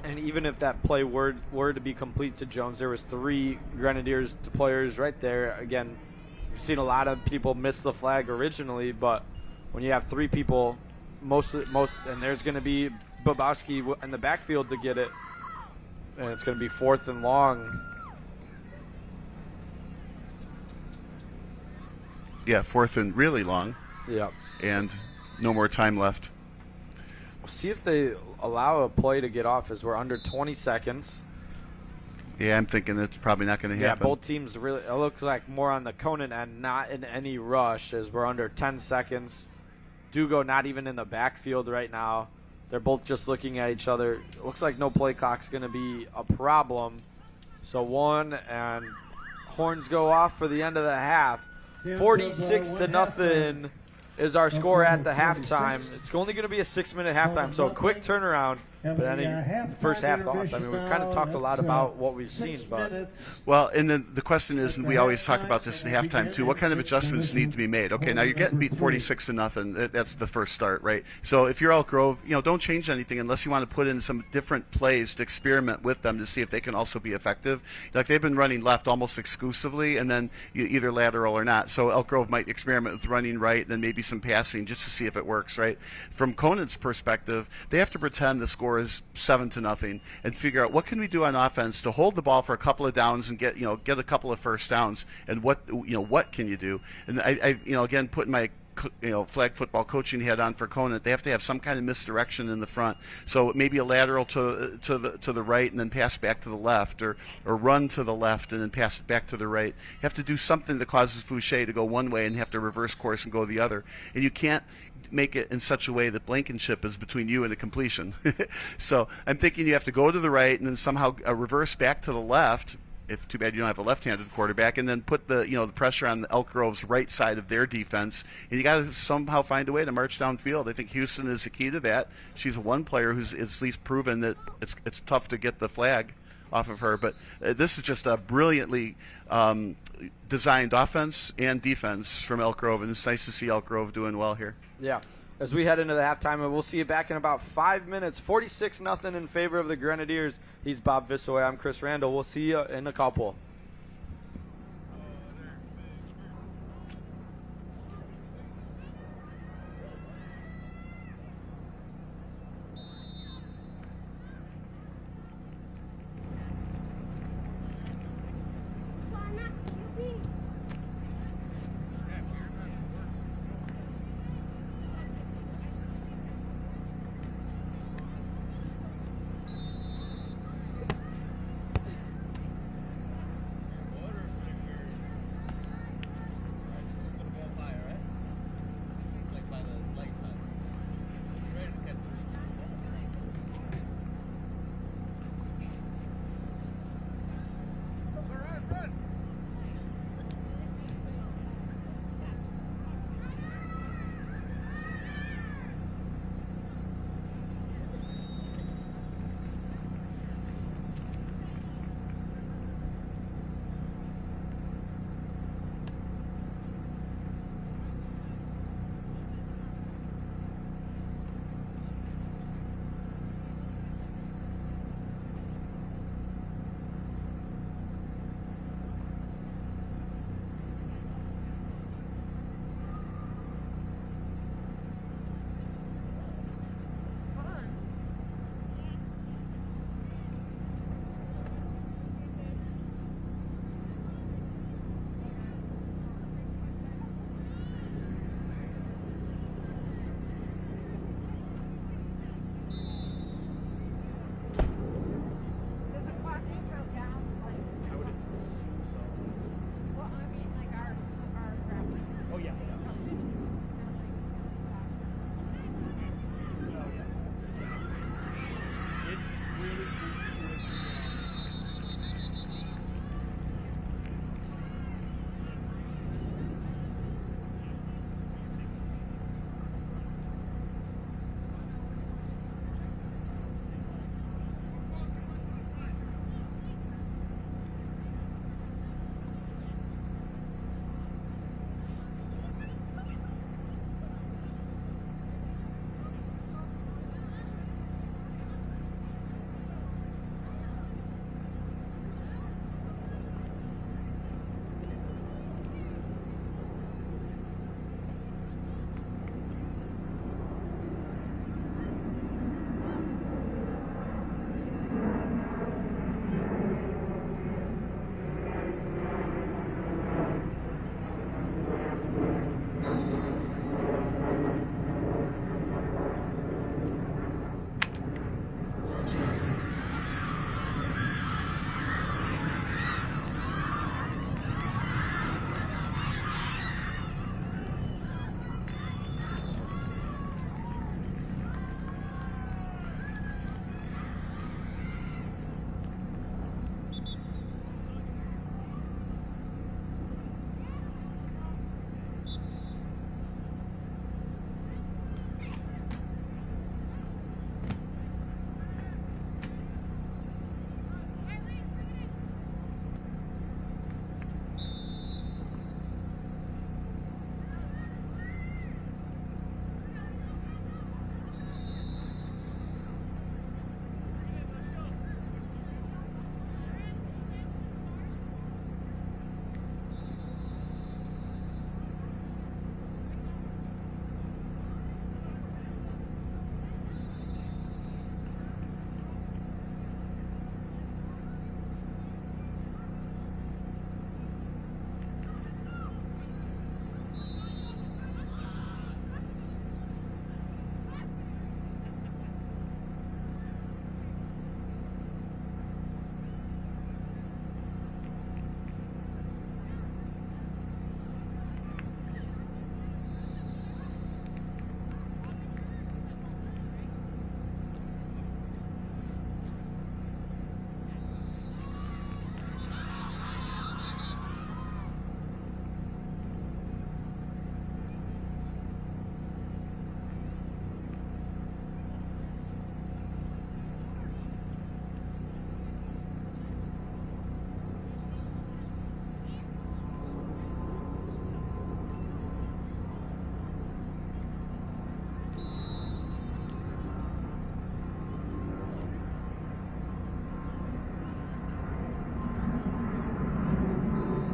[SPEAKER 2] And even if that play were to be complete to Jones, there was 3 Grenadiers players right there. Again, we've seen a lot of people miss the flag originally, but when you have 3 people, most, and there's going to be Babowski in the backfield to get it, and it's going to be 4th and long.
[SPEAKER 3] Yeah, 4th and really long.
[SPEAKER 2] Yeah.
[SPEAKER 3] And no more time left.
[SPEAKER 2] We'll see if they allow a play to get off as we're under 20 seconds.
[SPEAKER 3] Yeah, I'm thinking it's probably not going to happen.
[SPEAKER 2] Yeah, both teams really, it looks like more on the Conant end, not in any rush as we're under 10 seconds. Dugo not even in the backfield right now. They're both just looking at each other. It looks like no play clock's going to be a problem. So 1, and horns go off for the end of the half. 46-0 is our score at the halftime. It's only going to be a 6-minute halftime, so a quick turnaround
[SPEAKER 1] And
[SPEAKER 2] But
[SPEAKER 1] the,
[SPEAKER 2] any
[SPEAKER 1] halftime
[SPEAKER 2] first half thoughts? I mean, we've kind of
[SPEAKER 1] intermission
[SPEAKER 2] talked a
[SPEAKER 1] now,
[SPEAKER 2] lot
[SPEAKER 1] it's,
[SPEAKER 2] about what we've
[SPEAKER 1] 6
[SPEAKER 2] seen, but
[SPEAKER 1] minutes.
[SPEAKER 3] Well, and then the question is, and we always talk about this at halftime too, what kind of adjustments need to be made? Okay, now you're getting beat 46-0. That's the first start, right? So if you're Elk Grove, don't change anything unless you want to put in some different plays to experiment with them to see if they can also be effective. Like they've been running left almost exclusively, and then either lateral or not. So Elk Grove might experiment with running right, and then maybe some passing just to see if it works, right? From Conant's perspective, they have to pretend the score is 7-0 and figure out what can we do on offense to hold the ball for a couple of downs and get a couple of first downs, and what can you do? And I again, putting my flag football coaching hat on for Conant, they have to have some kind of misdirection in the front. So maybe a lateral to the right and then pass back to the left, or run to the left and then pass it back to the right. You have to do something that causes Fouché to go one way and have to reverse course and go the other. And you can't make it in such a way that Blankenship is between you and the completion. So I'm thinking you have to go to the right and then somehow reverse back to the left. If too bad you don't have a left-handed quarterback, and then put the pressure on the Elk Grove's right side of their defense, and you got to somehow find a way to march downfield. I think Houston is the key to that. She's one player who's at least proven that it's tough to get the flag off of her. But this is just a brilliantly designed offense and defense from Elk Grove, and it's nice to see Elk Grove doing well here.
[SPEAKER 2] yeah. As we head into the halftime, and we'll see you back in about 5 minutes. 46-0 in favor of the Grenadiers. He's Bob Vissoy. I'm Chris Randall. We'll see you in a couple.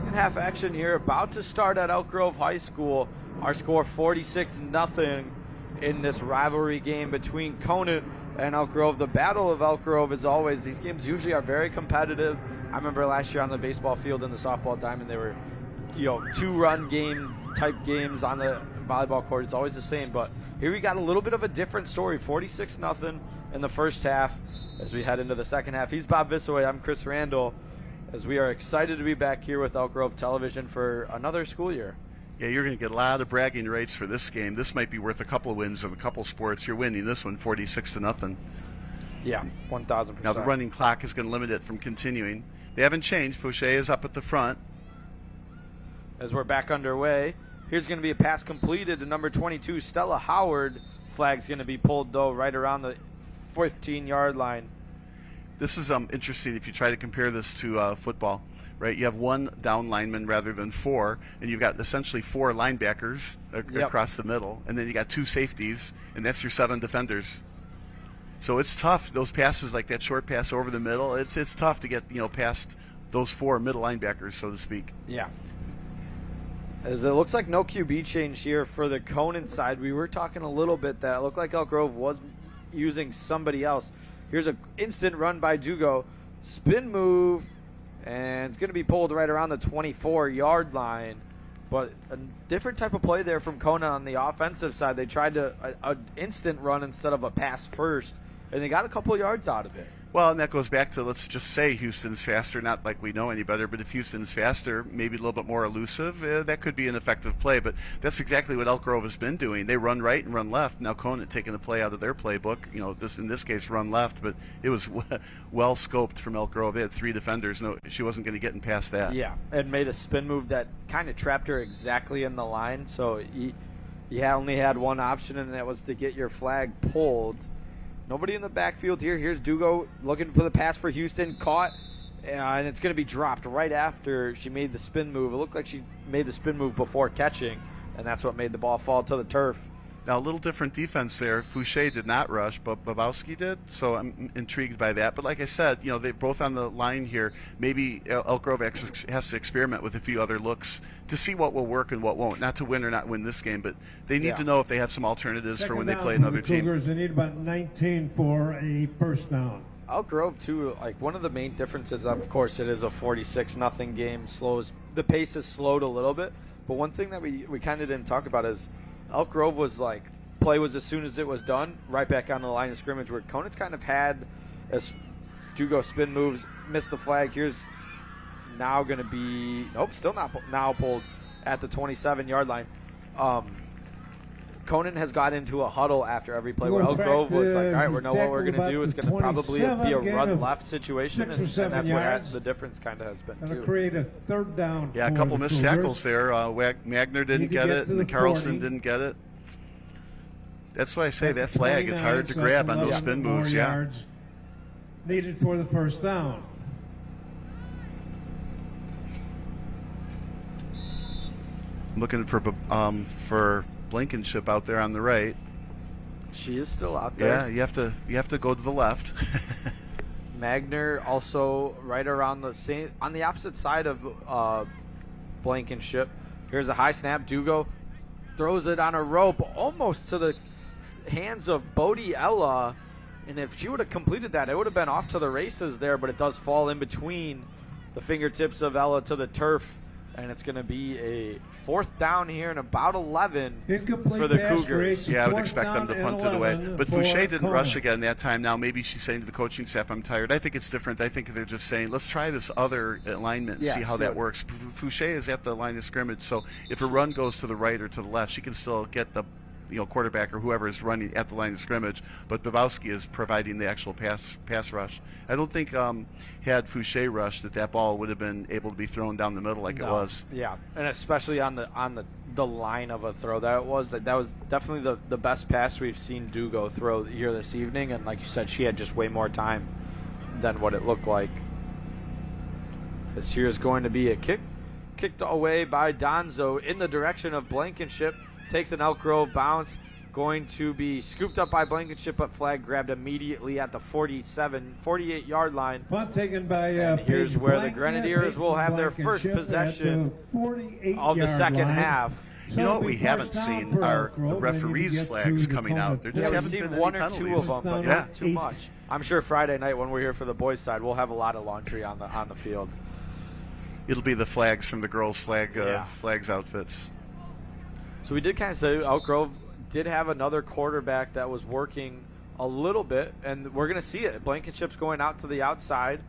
[SPEAKER 2] Second half action here about to start at Elk Grove High School. Our score 46-0 in this rivalry game between Conant and Elk Grove. The Battle of Elk Grove, as always, these games usually are very competitive. I remember last year on the baseball field and the softball diamond, they were, 2-run game type games on the volleyball court. It's always the same, but here we got a little bit of a different story. 46-0 in the first half as we head into the second half. He's Bob Visaway. I'm Chris Randall, as we are excited to be back here with Elk Grove Television for another school year.
[SPEAKER 3] Yeah, you're going to get a lot of bragging rights for this game. This might be worth a couple of wins in a couple of sports. You're winning this one 46-0.
[SPEAKER 2] Yeah, 1,000%.
[SPEAKER 3] Now the running clock is going to limit it from continuing. They haven't changed. Fouché is up at the front.
[SPEAKER 2] As we're back underway, here's going to be a pass completed to number 22, Stella Howard. Flag's going to be pulled, though, right around the 15-yard line.
[SPEAKER 3] This is interesting if you try to compare this to football, right? You have one down lineman rather than four, and you've got essentially four linebackers across the middle, and then you got two safeties, and that's your 7 defenders. So it's tough. Those passes, like that short pass over the middle, it's tough to get past those 4 middle linebackers, so to speak.
[SPEAKER 2] Yeah. As it looks like no QB change here for the Conant side. We were talking a little bit that it looked like Elk Grove was using somebody else. Here's an instant run by Dugo. Spin move, and it's going to be pulled right around the 24-yard line. But a different type of play there from Conant on the offensive side. They tried an instant run instead of a pass first, and they got a couple yards out of it.
[SPEAKER 3] Well, and that goes back to, let's just say Houston's faster, not like we know any better, but if Houston's faster, maybe a little bit more elusive, that could be an effective play. But that's exactly what Elk Grove has been doing. They run right and run left. Now Conant taking a play out of their playbook, in this case run left, but it was well scoped from Elk Grove. They had 3 defenders. No, she wasn't going to get past that.
[SPEAKER 2] Yeah, and made a spin move that kind of trapped her exactly in the line. So you only had one option, and that was to get your flag pulled. Nobody in the backfield here. Here's Dugo looking for the pass for Houston. Caught, and it's going to be dropped right after she made the spin move. It looked like she made the spin move before catching, and that's what made the ball fall to the turf.
[SPEAKER 3] Now, a little different defense there. Fouché did not rush, but Babowski did, so I'm intrigued by that. But like I said, they're both on the line here. Maybe Elk Grove has to experiment with a few other looks to see what will work and what won't. Not to win or not win this game, but they need to know if they have some alternatives for when they play another team.
[SPEAKER 1] Cougars, they need about 19 for a first down.
[SPEAKER 2] Elk Grove, too, one of the main differences, of course, it is a 46-0 game. The pace has slowed a little bit. But one thing that we kind of didn't talk about is Elk Grove was play was as soon as it was done, right back on the line of scrimmage, where Conant's kind of had as Dugo spin moves, missed the flag. Here's now going to be, still not now pulled at the 27-yard line. Conant has got into a huddle after every play where Elk Grove was like, all right, we know what we're going to do. It's going to probably be a run-left situation, and that's where the difference kind of has been,
[SPEAKER 1] Going to
[SPEAKER 2] too.
[SPEAKER 1] create a third down.
[SPEAKER 3] Yeah, a couple missed tackles there. Magner didn't get it, and Carlson didn't get it. That's why I say that flag is hard to grab on those spin moves,
[SPEAKER 1] yards needed for the first down.
[SPEAKER 3] I'm looking for Blankenship out there on the right.
[SPEAKER 2] She is still out there.
[SPEAKER 3] Yeah, you have to go to the left.
[SPEAKER 2] Magner also right around the same on the opposite side of Blankenship. Here's a high snap. Dugo throws it on a rope almost to the hands of Bodie Ella, and if she would have completed that, it would have been off to the races there, but it does fall in between the fingertips of Ella to the turf, and it's going to be a 4th down here and about 11
[SPEAKER 1] Incomplete
[SPEAKER 2] for the Cougars.
[SPEAKER 3] Yeah, I would expect them to punt it away. But Fouché didn't rush again that time. Now maybe she's saying to the coaching staff, I'm tired. I think it's different. I think they're just saying, let's try this other alignment and see how that works. Fouché is at the line of scrimmage, so if a run goes to the right or to the left, she can still get the quarterback or whoever is running at the line of scrimmage, but Babowski is providing the actual pass rush. I don't think had Fouché rushed that ball would have been able to be thrown down the middle like it was.
[SPEAKER 2] Yeah, and especially on the line of a throw that was definitely the best pass we've seen Dugo throw here this evening, and like you said, she had just way more time than what it looked like. This here is going to be a kicked away by Donzo in the direction of Blankenship. Takes an Elk Grove bounce, going to be scooped up by Blankenship, but flag grabbed immediately at the 48-yard line.
[SPEAKER 1] Punt taken by
[SPEAKER 2] And here's
[SPEAKER 1] Peyton
[SPEAKER 2] where the
[SPEAKER 1] Blanket.
[SPEAKER 2] Grenadiers will have their first
[SPEAKER 1] Blankenship
[SPEAKER 2] possession
[SPEAKER 1] at the 48
[SPEAKER 2] of the
[SPEAKER 1] yard
[SPEAKER 2] second
[SPEAKER 1] line.
[SPEAKER 2] half.
[SPEAKER 1] So
[SPEAKER 3] You know what
[SPEAKER 1] it'll
[SPEAKER 3] we
[SPEAKER 1] be
[SPEAKER 3] haven't
[SPEAKER 1] first down
[SPEAKER 3] seen
[SPEAKER 1] for
[SPEAKER 3] are
[SPEAKER 1] Elk
[SPEAKER 3] the
[SPEAKER 1] Grove. They need to
[SPEAKER 3] referees'
[SPEAKER 1] get
[SPEAKER 3] flags
[SPEAKER 1] to the
[SPEAKER 3] coming out. There
[SPEAKER 1] Conant.
[SPEAKER 3] just
[SPEAKER 2] Yeah, we've
[SPEAKER 3] haven't
[SPEAKER 2] seen
[SPEAKER 3] been any
[SPEAKER 2] one or
[SPEAKER 3] penalties.
[SPEAKER 2] two of them, but
[SPEAKER 1] Yeah.
[SPEAKER 2] not too much. I'm sure Friday night when we're here for the boys' side, we'll have a lot of laundry on the field.
[SPEAKER 3] It'll be the flags from the girls'
[SPEAKER 2] Yeah.
[SPEAKER 3] flags outfits.
[SPEAKER 2] So we did kind of say Elk Grove did have another quarterback that was working a little bit, and we're going to see it. Blankenship's going out to the outside,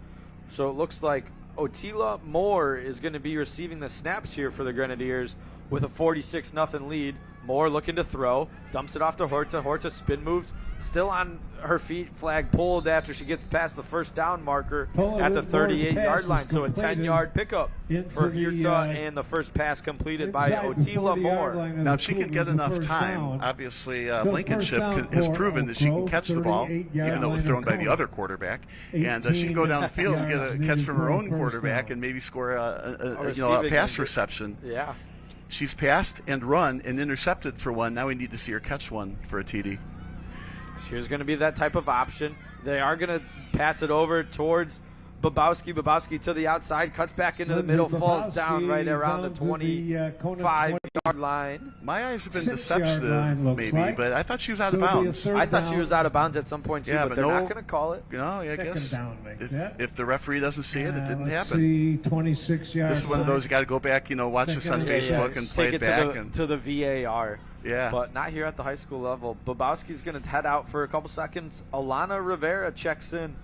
[SPEAKER 2] so it looks like Otila Moore is going to be receiving the snaps here for the Grenadiers with a 46-0 lead. Moore looking to throw, dumps it off to Horta. Horta spin moves, still on her feet, flag pulled after she gets past the first down marker at the 38-yard line. So a 10-yard pickup for Hirta and the first pass completed by Otila Moore.
[SPEAKER 3] Now, if she can get enough time, obviously Blankenship has proven that she can catch the ball, even though it was thrown by the other quarterback. And she can go down the field and get a catch from her own quarterback and maybe score a pass reception.
[SPEAKER 2] Yeah.
[SPEAKER 3] She's passed and run and intercepted for one. Now we need to see her catch one for a TD.
[SPEAKER 2] Here's going to be that type of option. They are going to pass it over towards Babowski. Babowski to the outside, cuts back into the middle, falls down right around the 25-yard line.
[SPEAKER 3] My eyes have been
[SPEAKER 1] 6 yard
[SPEAKER 3] deceptive,
[SPEAKER 1] line looks
[SPEAKER 3] maybe,
[SPEAKER 1] like.
[SPEAKER 3] but I thought she was out
[SPEAKER 1] So
[SPEAKER 3] of
[SPEAKER 1] it'll be a
[SPEAKER 3] bounds.
[SPEAKER 1] third
[SPEAKER 2] I thought she
[SPEAKER 1] down.
[SPEAKER 2] was out of bounds at some point too,
[SPEAKER 3] Yeah,
[SPEAKER 2] but
[SPEAKER 3] but
[SPEAKER 2] they're
[SPEAKER 3] no-
[SPEAKER 2] not going to call it.
[SPEAKER 3] You know, I
[SPEAKER 1] Second
[SPEAKER 3] guess
[SPEAKER 1] down makes that.
[SPEAKER 3] if the referee doesn't see it, it didn't
[SPEAKER 1] Let's
[SPEAKER 3] happen.
[SPEAKER 1] see, 26 yards.
[SPEAKER 3] This is one of those you got to go back, watch this on
[SPEAKER 1] Second and
[SPEAKER 3] Facebook and play
[SPEAKER 2] Take
[SPEAKER 3] it
[SPEAKER 2] it
[SPEAKER 3] back.
[SPEAKER 2] to the VAR.
[SPEAKER 3] Yeah.
[SPEAKER 2] But not here at the high school level. Babowski's going to head out for a couple seconds. Alana Rivera checks in,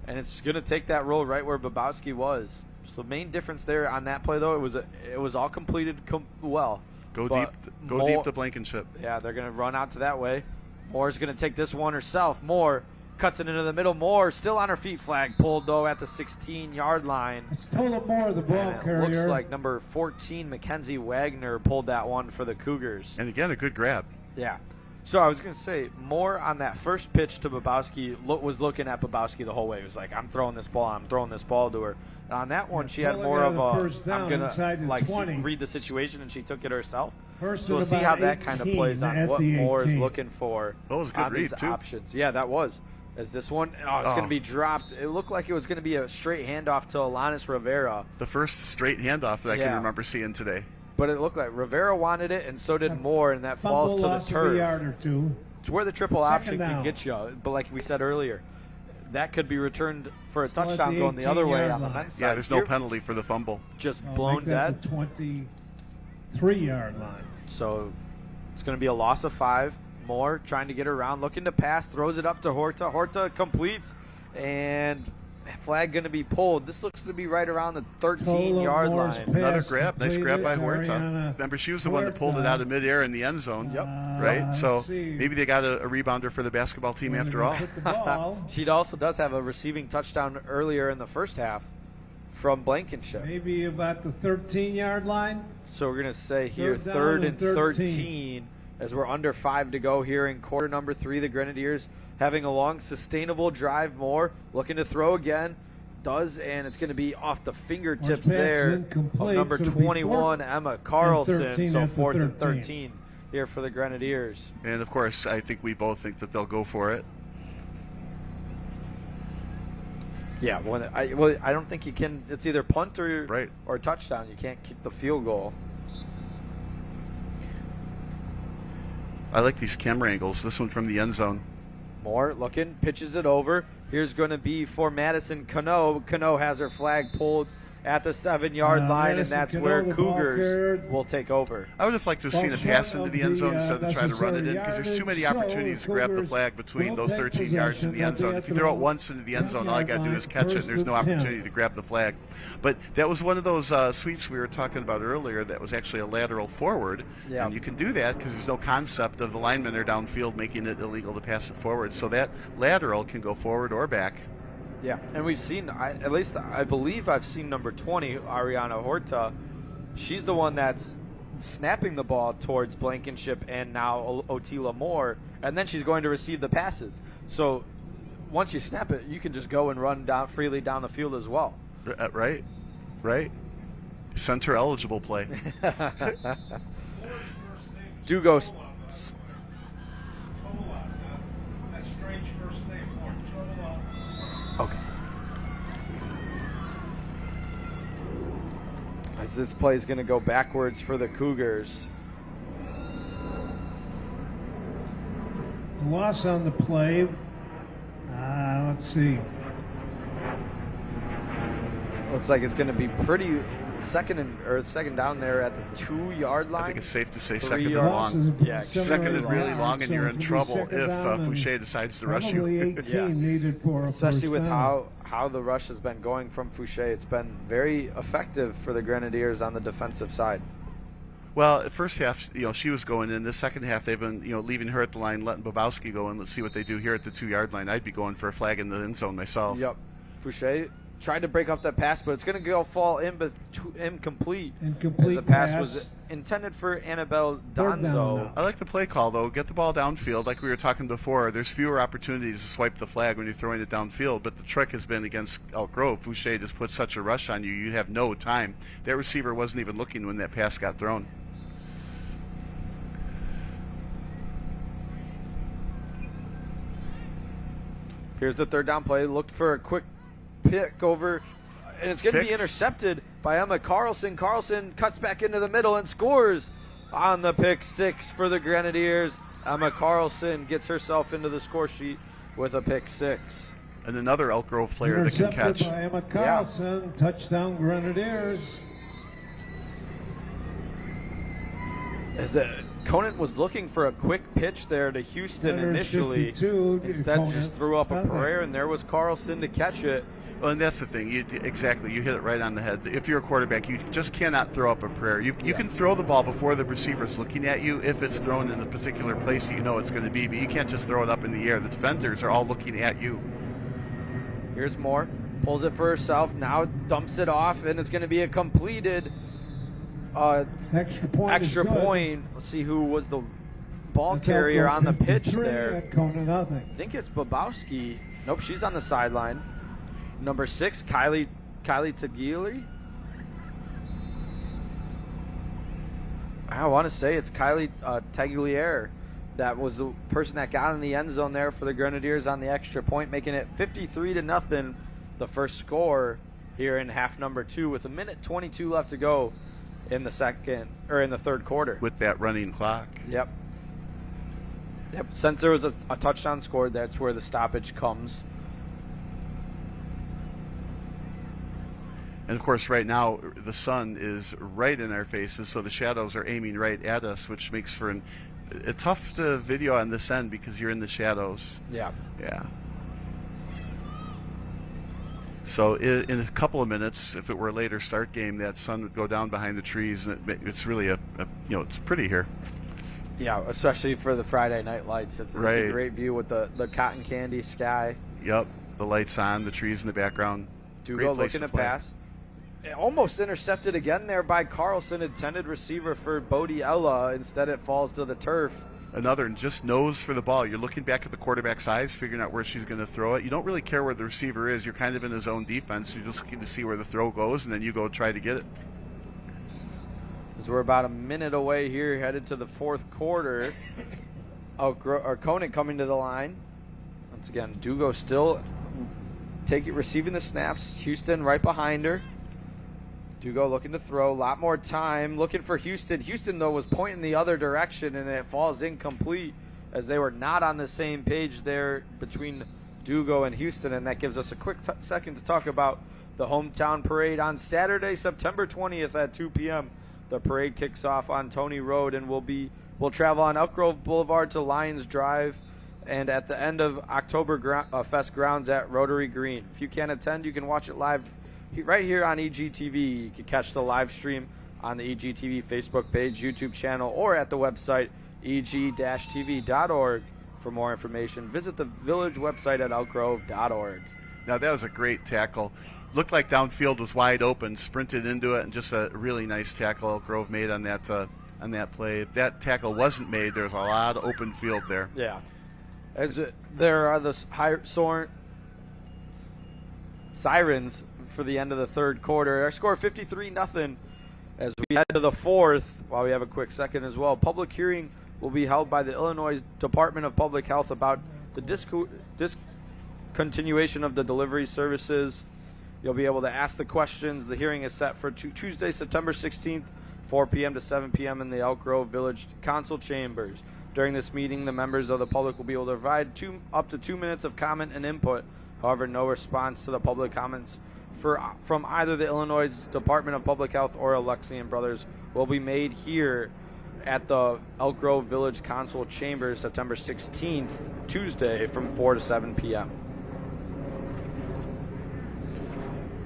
[SPEAKER 2] and it's going to take that role right where Babowski was. So the main difference there on that play, though, it was all completed well.
[SPEAKER 3] Go
[SPEAKER 2] But
[SPEAKER 3] deep to Blankenship.
[SPEAKER 2] Yeah, they're going to run out to that way. Moore's going to take this one herself. Moore cuts it into the middle. Moore still on her feet. Flag pulled, though, at the 16-yard line.
[SPEAKER 1] It's Tola Moore, the ball
[SPEAKER 2] And it
[SPEAKER 1] carrier.
[SPEAKER 2] looks like number 14, Mackenzie Wagner, pulled that one for the Cougars.
[SPEAKER 3] And again, a good grab.
[SPEAKER 2] Yeah. So I was going to say, Moore on that first pitch to Babowski was looking at Babowski the whole way. He was like, I'm throwing this ball to her. And on that one, she had
[SPEAKER 1] Tola
[SPEAKER 2] more
[SPEAKER 1] got
[SPEAKER 2] of
[SPEAKER 1] the
[SPEAKER 2] a,
[SPEAKER 1] first down
[SPEAKER 2] I'm going
[SPEAKER 1] inside the
[SPEAKER 2] to
[SPEAKER 1] 20.
[SPEAKER 2] read the situation, and she took it herself.
[SPEAKER 1] First
[SPEAKER 2] So we'll
[SPEAKER 1] and
[SPEAKER 2] see
[SPEAKER 1] about
[SPEAKER 2] how that kind of
[SPEAKER 1] 18
[SPEAKER 2] plays on
[SPEAKER 1] at
[SPEAKER 2] what
[SPEAKER 1] the
[SPEAKER 2] Moore is
[SPEAKER 1] 18.
[SPEAKER 2] looking for
[SPEAKER 3] That was a good
[SPEAKER 2] on
[SPEAKER 3] read,
[SPEAKER 2] these
[SPEAKER 3] too.
[SPEAKER 2] options. Yeah, that was. As this one, it's going to be dropped. It looked like it was going to be a straight handoff to Alanis Rivera,
[SPEAKER 3] The first straight handoff that I
[SPEAKER 2] Yeah.
[SPEAKER 3] can remember seeing today.
[SPEAKER 2] but it looked like Rivera wanted it, and so did Moore, and that falls
[SPEAKER 1] Fumble
[SPEAKER 2] to the
[SPEAKER 1] loss of a
[SPEAKER 2] turf.
[SPEAKER 1] yard or two.
[SPEAKER 2] It's where the triple
[SPEAKER 1] Second
[SPEAKER 2] option can
[SPEAKER 1] down.
[SPEAKER 2] get you. But like we said earlier, that could be returned for a
[SPEAKER 1] Still at
[SPEAKER 2] touchdown
[SPEAKER 1] the
[SPEAKER 2] going the other way
[SPEAKER 1] 18-yard
[SPEAKER 2] on the
[SPEAKER 1] line.
[SPEAKER 2] men's side.
[SPEAKER 3] Yeah, there's no
[SPEAKER 2] Here,
[SPEAKER 3] penalty for the fumble.
[SPEAKER 2] Just
[SPEAKER 1] I'll
[SPEAKER 2] blown
[SPEAKER 1] make that
[SPEAKER 2] dead.
[SPEAKER 1] the 23-yard line.
[SPEAKER 2] So it's going to be a loss of 5. Moore trying to get around, looking to pass, throws it up to Horta. Horta completes, and flag going to be pulled. This looks to be right around the 13-yard
[SPEAKER 1] Moore's
[SPEAKER 2] line.
[SPEAKER 1] pick.
[SPEAKER 3] Another
[SPEAKER 1] Pass
[SPEAKER 3] grab. Nice grab by
[SPEAKER 1] completed,
[SPEAKER 3] Huerta.
[SPEAKER 1] Ariana
[SPEAKER 3] Remember, she was the one that pulled it
[SPEAKER 1] Huerta.
[SPEAKER 3] out of midair in the end zone.
[SPEAKER 2] Yep.
[SPEAKER 3] Right? So
[SPEAKER 1] let's see.
[SPEAKER 3] maybe they got a rebounder for the basketball team
[SPEAKER 1] Wanna
[SPEAKER 3] after
[SPEAKER 1] go
[SPEAKER 3] all.
[SPEAKER 1] put the ball.
[SPEAKER 2] She also does have a receiving touchdown earlier in the first half from Blankenship.
[SPEAKER 1] Maybe about the 13-yard line.
[SPEAKER 2] So we're going to say here
[SPEAKER 1] Third down
[SPEAKER 2] third
[SPEAKER 1] and
[SPEAKER 2] and
[SPEAKER 1] 13.
[SPEAKER 2] 13 as we're under 5 to go here in quarter number 3. The Grenadiers having a long, sustainable drive. More looking to throw again. Does, and it's going to be off the fingertips
[SPEAKER 1] Pass is
[SPEAKER 2] there of
[SPEAKER 1] incomplete,
[SPEAKER 2] number
[SPEAKER 1] so it'll be
[SPEAKER 2] 21, Emma Carlson.
[SPEAKER 1] 13
[SPEAKER 2] So
[SPEAKER 1] at the
[SPEAKER 2] 4th and
[SPEAKER 1] 13.
[SPEAKER 2] 13 here for the Grenadiers.
[SPEAKER 3] And of course, I think we both think that they'll go for it.
[SPEAKER 2] Yeah, I don't think you can. It's either punt
[SPEAKER 3] Right.
[SPEAKER 2] or touchdown. You can't kick the field goal.
[SPEAKER 3] I like these camera angles. This one from the end zone.
[SPEAKER 2] Moore looking, pitches it over. Here's going to be for Madison Cano. Cano has her flag pulled at the 7-yard line, and
[SPEAKER 1] Madison
[SPEAKER 2] that's
[SPEAKER 1] Cano,
[SPEAKER 2] where
[SPEAKER 1] the ball
[SPEAKER 2] Cougars
[SPEAKER 1] carried.
[SPEAKER 2] will take over.
[SPEAKER 3] I would have liked to have
[SPEAKER 1] Ball
[SPEAKER 3] seen a
[SPEAKER 1] short
[SPEAKER 3] pass into
[SPEAKER 1] of
[SPEAKER 3] the end zone
[SPEAKER 1] the,
[SPEAKER 3] instead of try to run it in, because there's too many
[SPEAKER 1] necessary
[SPEAKER 3] opportunities to
[SPEAKER 1] yardage.
[SPEAKER 3] grab the
[SPEAKER 1] So
[SPEAKER 3] flag between
[SPEAKER 1] will
[SPEAKER 3] those
[SPEAKER 1] take
[SPEAKER 3] 13 yards in the end
[SPEAKER 1] possession
[SPEAKER 3] zone.
[SPEAKER 1] at
[SPEAKER 3] If you
[SPEAKER 1] the
[SPEAKER 3] throw it once into the end zone, all you got to do
[SPEAKER 1] 10-yard
[SPEAKER 3] is catch it.
[SPEAKER 1] line,
[SPEAKER 3] There's no
[SPEAKER 1] first and
[SPEAKER 3] opportunity
[SPEAKER 1] 10.
[SPEAKER 3] to grab the flag. But that was one of those sweeps we were talking about earlier that was actually a lateral forward.
[SPEAKER 2] Yeah.
[SPEAKER 3] And you can do that because there's no concept of the linemen are downfield making it illegal to pass it forward. So that lateral can go forward or back.
[SPEAKER 2] Yeah, and we've seen, at least I believe I've seen number 20, Ariana Horta. She's the one that's snapping the ball towards Blankenship and now Otila Moore, and then she's going to receive the passes. So once you snap it, you can just go and run down freely down the field as well.
[SPEAKER 3] Right? Center eligible play.
[SPEAKER 2] Dugo As this play is going to go backwards for the Cougars.
[SPEAKER 1] Loss on the play. Let's see.
[SPEAKER 2] Looks like it's going to be pretty second down there at the 2-yard line.
[SPEAKER 3] I think it's safe to say
[SPEAKER 2] 3
[SPEAKER 3] second and
[SPEAKER 2] yards.
[SPEAKER 3] long.
[SPEAKER 2] Yeah,
[SPEAKER 3] Second and really long, and
[SPEAKER 1] so
[SPEAKER 3] you're
[SPEAKER 1] it
[SPEAKER 3] in
[SPEAKER 1] could be
[SPEAKER 3] trouble
[SPEAKER 1] second
[SPEAKER 3] if
[SPEAKER 1] down and
[SPEAKER 3] Fouché decides to rush
[SPEAKER 1] probably
[SPEAKER 3] you.
[SPEAKER 1] 18
[SPEAKER 2] Yeah.
[SPEAKER 1] needed for a
[SPEAKER 2] Especially
[SPEAKER 1] first
[SPEAKER 2] with
[SPEAKER 1] down.
[SPEAKER 2] how the rush has been going from Fouché. It's been very effective for the Grenadiers on the defensive side.
[SPEAKER 3] Well, first half, she was going in. The second half, they've been, leaving her at the line, letting Bobowski go in. Let's see what they do here at the 2-yard line. I'd be going for a flag in the end zone myself.
[SPEAKER 2] Yep. Fouché tried to break up that pass, but it's going to fall in, but incomplete.
[SPEAKER 1] Incomplete
[SPEAKER 2] As the pass
[SPEAKER 1] pass.
[SPEAKER 2] was intended for Annabelle
[SPEAKER 1] Third down
[SPEAKER 2] Donzo.
[SPEAKER 1] now.
[SPEAKER 3] I like the play call, though. Get the ball downfield. Like we were talking before, there's fewer opportunities to swipe the flag when you're throwing it downfield, but the trick has been against Elk Grove. Fouché just put such a rush on you, you have no time. That receiver wasn't even looking when that pass got thrown.
[SPEAKER 2] Here's the third down play. Looked for a quick pick over, and it's going to be
[SPEAKER 3] Picked.
[SPEAKER 2] intercepted by Emma Carlson. Carlson cuts back into the middle and scores on the pick 6 for the Grenadiers. Emma Carlson gets herself into the score sheet with a pick 6.
[SPEAKER 3] And another Elk Grove player that can
[SPEAKER 1] Intercepted
[SPEAKER 3] catch.
[SPEAKER 1] by Emma Carlson. Touchdown Grenadiers.
[SPEAKER 2] As Conant was looking for a quick pitch there to Houston initially.
[SPEAKER 1] 52,
[SPEAKER 2] Instead,
[SPEAKER 1] Conant.
[SPEAKER 2] just threw up a
[SPEAKER 1] Nothing.
[SPEAKER 2] prayer, and there was Carlson to catch it.
[SPEAKER 3] Well, and that's the thing. You hit it right on the head. If you're a quarterback, you just cannot throw up a prayer. You can throw the ball before the receiver's looking at you if it's thrown in the particular place that you know it's going to be, but you can't just throw it up in the air. The defenders are all looking at you.
[SPEAKER 2] Here's Moore. Pulls it for herself. Now dumps it off, and it's going to be a completed
[SPEAKER 1] Extra point. is
[SPEAKER 2] extra
[SPEAKER 1] good.
[SPEAKER 2] point. Let's see who was the ball
[SPEAKER 1] It's
[SPEAKER 2] carrier
[SPEAKER 1] Elk
[SPEAKER 2] on
[SPEAKER 1] Grove
[SPEAKER 2] the pitch
[SPEAKER 1] 53
[SPEAKER 2] there.
[SPEAKER 1] at Conant, nothing.
[SPEAKER 2] I think it's Bobowski. Nope, she's on the sideline. Number 6, Kylie Taglieri. I want to say it's Kylie Tagliere. That was the person that got in the end zone there for the Grenadiers on the extra point, making it 53-0, the first score here in half number 2 with 1:22 left to go in the third quarter.
[SPEAKER 3] With that running clock.
[SPEAKER 2] Yep. Since there was a touchdown scored, that's where the stoppage comes.
[SPEAKER 3] And of course, right now the sun is right in our faces, so the shadows are aiming right at us, which makes for a tough video on this end because you're in the shadows.
[SPEAKER 2] Yeah.
[SPEAKER 3] Yeah. So in a couple of minutes, if it were a later start game, that sun would go down behind the trees, and it's really it's pretty here.
[SPEAKER 2] Yeah, especially for the Friday night lights. It's
[SPEAKER 3] Right.
[SPEAKER 2] a great view with the cotton candy sky.
[SPEAKER 3] Yep, the lights on, the trees in the background. Great
[SPEAKER 2] Dugo
[SPEAKER 3] place
[SPEAKER 2] looking to
[SPEAKER 3] play.
[SPEAKER 2] pass. Almost intercepted again there by Carlson, intended receiver for Bodie Ella. Instead, it falls to the turf.
[SPEAKER 3] Another just nose for the ball. You're looking back at the quarterback's eyes, figuring out where she's going to throw it. You don't really care where the receiver is. You're kind of in his own defense. You're just looking to see where the throw goes, and then you go try to get it.
[SPEAKER 2] As we're about a minute away here, headed to the fourth quarter. Conant coming to the line. Once again, Dugo still receiving the snaps. Houston right behind her. Dugo looking to throw, a lot more time, looking for Houston. Houston, though, was pointing the other direction, and it falls incomplete as they were not on the same page there between Dugo and Houston, and that gives us a quick second to talk about the hometown parade on Saturday, September 20th at 2 p.m. The parade kicks off on Tony Road and will travel on Elk Grove Boulevard to Lions Drive, and at the end of October Fest grounds at Rotary Green. If you can't attend, you can watch it live right here on EGTV. You can catch the live stream on the EGTV Facebook page, YouTube channel, or at the website eg-tv.org. For more information, visit the village website at elkgrove.org.
[SPEAKER 3] Now, that was a great tackle. Looked like downfield was wide open, sprinted into it, and just a really nice tackle Elk Grove made on that play. If that tackle wasn't made, there's a lot of open field there.
[SPEAKER 2] Yeah. As there are the sirens for the end of the third quarter. Our score 53-0 as we head to the fourth. While we have a quick second as well, public hearing will be held by the Illinois Department of Public Health about the discontinuation of the delivery services You'll be able to ask the questions. The hearing is set for Tuesday, September 16th, 4 p.m. to 7 p.m. in the Elk Grove Village Council Chambers. During this meeting, the members of the public will be able to provide up to 2 minutes of comment and input. However, no response to the public comments from either the Illinois Department of Public Health or Alexian Brothers will be made here at the Elk Grove Village Council Chambers September 16th, Tuesday, from 4 to 7 p.m.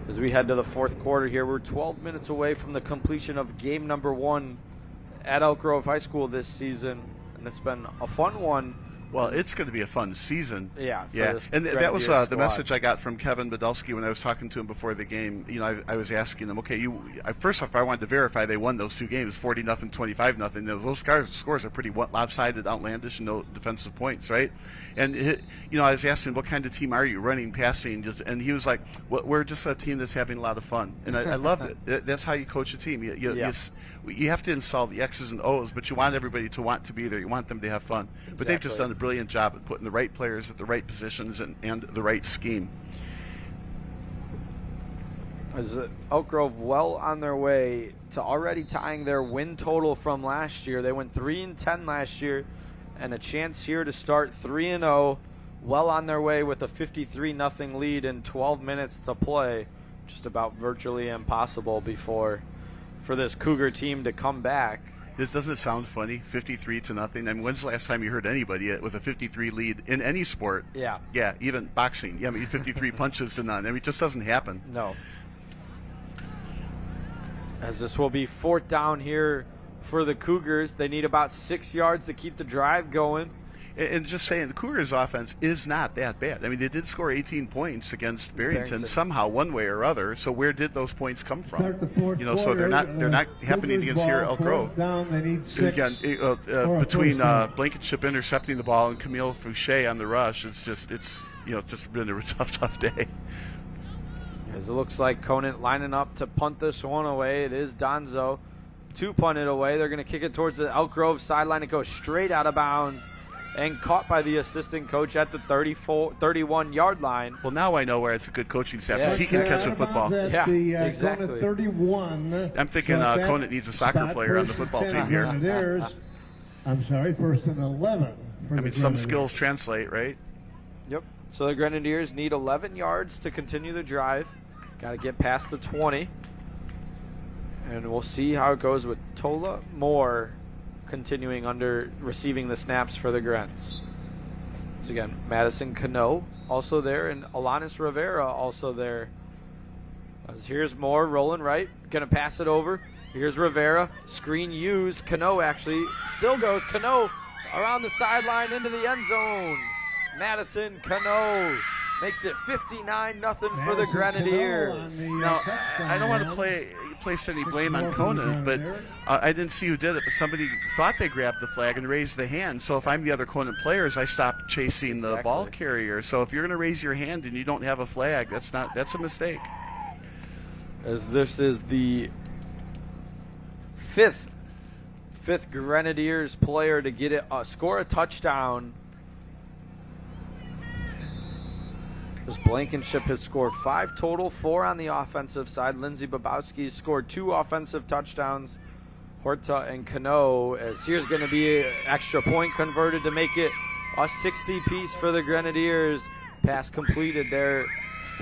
[SPEAKER 2] As we head to the fourth quarter here, we're 12 minutes away from the completion of game number 1 at Elk Grove High School this season, and it's been a fun one.
[SPEAKER 3] Well, it's going to be a fun season.
[SPEAKER 2] Yeah.
[SPEAKER 3] And that was the message I got from Kevin Badelsky when I was talking to him before the game. You know, I was asking him, okay, first off, I wanted to verify they won those 2 games, 40-0, 25-0. Those scores are pretty lopsided, outlandish, and no defensive points, right? And I was asking him, what kind of team are you, running, passing? And he was like, well, we're just a team that's having a lot of fun, and I loved it. That's how you coach a team. You have to install the X's and O's, but you want everybody to want to be there. You want them to have fun. Exactly. But they've just done a brilliant job at putting the right players at the right positions and the right scheme.
[SPEAKER 2] Is Elk Grove well on their way to already tying their win total from last year? They went 3-10 last year, and a chance here to start 3-0. Well on their way with a 53-0 lead in 12 minutes to play. Just about virtually impossible for this Cougar team to come back.
[SPEAKER 3] This doesn't sound funny, 53-0. I mean, when's the last time you heard anybody with a 53 lead in any sport?
[SPEAKER 2] Yeah.
[SPEAKER 3] Yeah, even boxing. Yeah, I mean, 53 punches to none. I mean, it just doesn't happen.
[SPEAKER 2] No. As this will be 4th down here for the Cougars. They need about 6 yards to keep the drive going.
[SPEAKER 3] And just saying, the Cougars' offense is not that bad. I mean, they did score 18 points against Barrington somehow, one way or other. So where did those points come from? So they're not happening against here at Elk Grove.
[SPEAKER 1] Down, they need 6.
[SPEAKER 3] Again, between Blankenship intercepting the ball and Camille Fouché on the rush, it's just been a tough day.
[SPEAKER 2] As it looks like Conant lining up to punt this one away. It is Donzo to punt it away. They're going to kick it towards the Elk Grove sideline. It goes straight out of bounds and caught by the assistant coach at the 31-yard line.
[SPEAKER 3] Well, now I know where it's a good coaching staff because he can catch a football.
[SPEAKER 2] Exactly.
[SPEAKER 1] 31.
[SPEAKER 3] I'm thinking Conant needs a soccer player on the football team here.
[SPEAKER 1] I'm sorry, 1st and 11.
[SPEAKER 3] I mean, some skills translate, right?
[SPEAKER 2] Yep. So the Grenadiers need 11 yards to continue the drive. Got to get past the 20. And we'll see how it goes with Tola Moore continuing receiving the snaps for the Grens. Once again, Madison Cano also there, and Alanis Rivera also there. As here's Moore rolling right, gonna pass it over. Here's Rivera, screen used. Cano actually still goes. Cano around the sideline into the end zone. Madison Cano makes it 59-0 for the Grenadiers.
[SPEAKER 3] Now, I don't want to place any blame on Conant, but I didn't see who did it, but somebody thought they grabbed the flag and raised the hand. So if I'm the other Conant players, I stop chasing the ball carrier. So if you're going to raise your hand and you don't have a flag, that's a mistake.
[SPEAKER 2] As this is the fifth Grenadiers player to get it score a touchdown. As Blankenship has scored 5 total, 4 on the offensive side. Lindsey Babowski scored 2 offensive touchdowns. Horta and Cano, as here's going to be an extra point converted to make it a 60-piece for the Grenadiers. Pass completed there.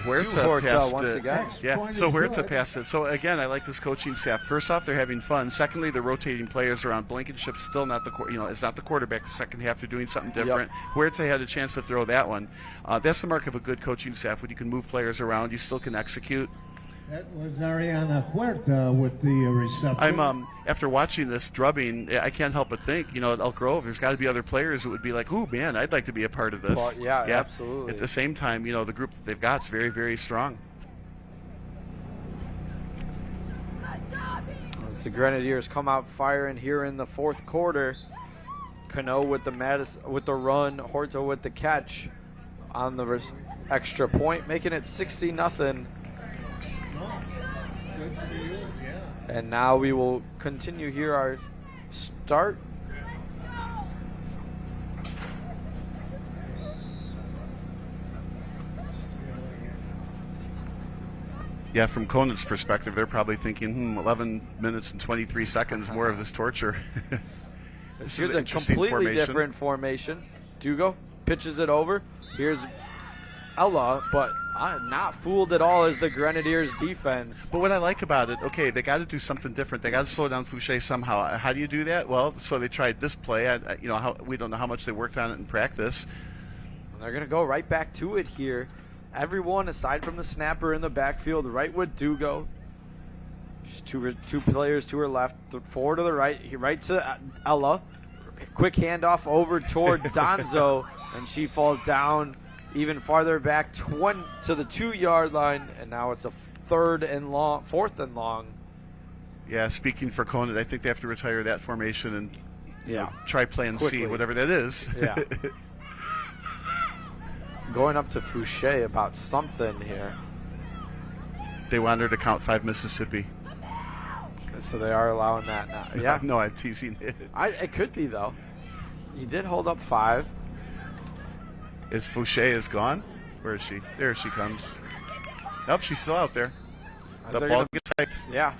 [SPEAKER 3] Huerta passed
[SPEAKER 2] once
[SPEAKER 3] it.
[SPEAKER 2] Again.
[SPEAKER 3] Yeah, so Huerta passed it. So again, I like this coaching staff. First off, they're having fun. Secondly, they're rotating players around. Blankenship's still not it's not the quarterback. The second half, they're doing something different. Yep. Huerta had a chance to throw that one. That's the mark of a good coaching staff. When you can move players around, you still can execute.
[SPEAKER 1] That was Ariana Huerta with the reception.
[SPEAKER 3] I'm after watching this drubbing, I can't help but think, at Elk Grove, there's got to be other players who would be like, "Ooh, man, I'd like to be a part of this."
[SPEAKER 2] Well, yeah, absolutely.
[SPEAKER 3] At the same time, the group that they've got is very, very strong.
[SPEAKER 2] As the Grenadiers come out firing here in the fourth quarter, Cano with the run, Horta with the catch on the extra point, making it 60-0. And now we will continue here our start.
[SPEAKER 3] Yeah, from Conant's perspective, they're probably thinking, 11 minutes and 23 seconds more of this torture. This
[SPEAKER 2] Here's
[SPEAKER 3] is
[SPEAKER 2] a
[SPEAKER 3] an interesting
[SPEAKER 2] completely
[SPEAKER 3] formation.
[SPEAKER 2] different formation. Dugo pitches it over. Here's Ella, but I'm not fooled at all as the Grenadiers defense.
[SPEAKER 3] But what I like about it, okay, they got to do something different. They got to slow down Fouché somehow. How do you do that? Well, so they tried this play. We don't know how much they worked on it in practice.
[SPEAKER 2] They're going to go right back to it here. Everyone, aside from the snapper in the backfield, right with Dugo. Just two players to her left, four to the right, right to Ella. Quick handoff over towards Donzo, and she falls down even farther back to the 2-yard line, and now it's a fourth and long.
[SPEAKER 3] Yeah, speaking for Conant, I think they have to retire that formation and
[SPEAKER 2] Yeah.
[SPEAKER 3] try plan
[SPEAKER 2] Quickly.
[SPEAKER 3] C, whatever that is.
[SPEAKER 2] Yeah. Going up to Fouché about something here.
[SPEAKER 3] They want her to count 5 Mississippi.
[SPEAKER 2] So they are allowing that now. Yeah.
[SPEAKER 3] No, I'm teasing it.
[SPEAKER 2] It could be, though. He did hold up 5.
[SPEAKER 3] Is Fouché is gone? Where is she? There she comes. Nope, she's still out there. The
[SPEAKER 2] They're
[SPEAKER 3] ball
[SPEAKER 2] gonna-
[SPEAKER 3] gets tight.
[SPEAKER 2] Yeah.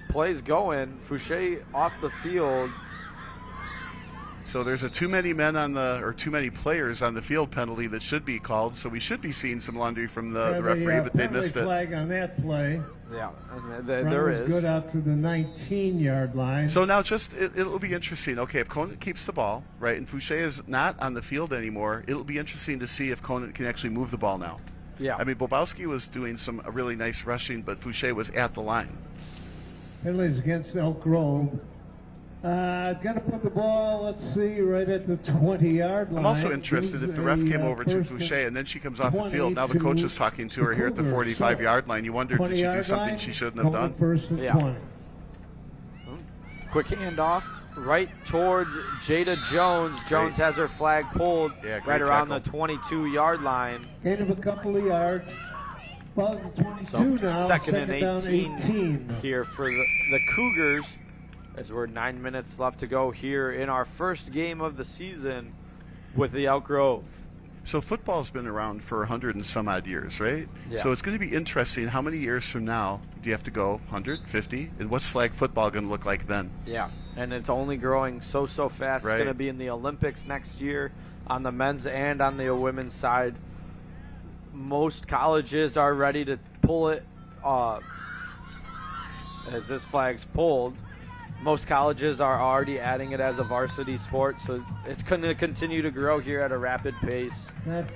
[SPEAKER 2] Plays going. Fouché off the field.
[SPEAKER 3] So there's a too many players on the field penalty that should be called. So we should be seeing some laundry from the referee, but they missed it.
[SPEAKER 1] Flag on that play.
[SPEAKER 2] Yeah, and
[SPEAKER 1] Run
[SPEAKER 2] there
[SPEAKER 1] was
[SPEAKER 2] is.
[SPEAKER 1] good out to the 19-yard line.
[SPEAKER 3] So now it'll be interesting. Okay, if Conant keeps the ball, right, and Fouché is not on the field anymore, it'll be interesting to see if Conant can actually move the ball now.
[SPEAKER 2] Yeah.
[SPEAKER 3] I mean, Bobowski was doing some really nice rushing, but Fouché was at the line.
[SPEAKER 1] Penalties against Elk Grove. Got to put the ball, let's see, right at the 20-yard line.
[SPEAKER 3] I'm also interested if the ref
[SPEAKER 1] Gives
[SPEAKER 3] came
[SPEAKER 1] a,
[SPEAKER 3] over to
[SPEAKER 1] first
[SPEAKER 3] Fouché and then she comes off the
[SPEAKER 1] 20
[SPEAKER 3] field. Now the coach is talking to her here at the
[SPEAKER 1] Cougars.
[SPEAKER 3] 45-yard line. You wonder, did she do
[SPEAKER 1] 20-yard
[SPEAKER 3] something
[SPEAKER 1] line,
[SPEAKER 3] she shouldn't have
[SPEAKER 1] Conan
[SPEAKER 3] done?
[SPEAKER 1] First and
[SPEAKER 2] Yeah.
[SPEAKER 1] 20.
[SPEAKER 2] Quick handoff right towards Jada Jones. Jones has her flag pulled
[SPEAKER 3] Yeah, great
[SPEAKER 2] right around
[SPEAKER 3] tackle.
[SPEAKER 2] the 22-yard line.
[SPEAKER 1] Gain of a couple of yards. Ball at the 22
[SPEAKER 2] So
[SPEAKER 1] now.
[SPEAKER 2] second and
[SPEAKER 1] down
[SPEAKER 2] 18 here for the Cougars, as we're 9 minutes left to go here in our first game of the season with the Elk Grove.
[SPEAKER 3] So football's been around for 100 and some odd years, right?
[SPEAKER 2] Yeah.
[SPEAKER 3] So it's going to be interesting. How many years from now do you have to go? 100, 50? And what's flag football going to look like then?
[SPEAKER 2] Yeah, and it's only growing so fast.
[SPEAKER 3] Right.
[SPEAKER 2] It's going to be in the Olympics next year on the men's and on the women's side. Most colleges are ready to pull it as this flag's pulled. Most colleges are already adding it as a varsity sport, so it's going to continue to grow here at a rapid pace.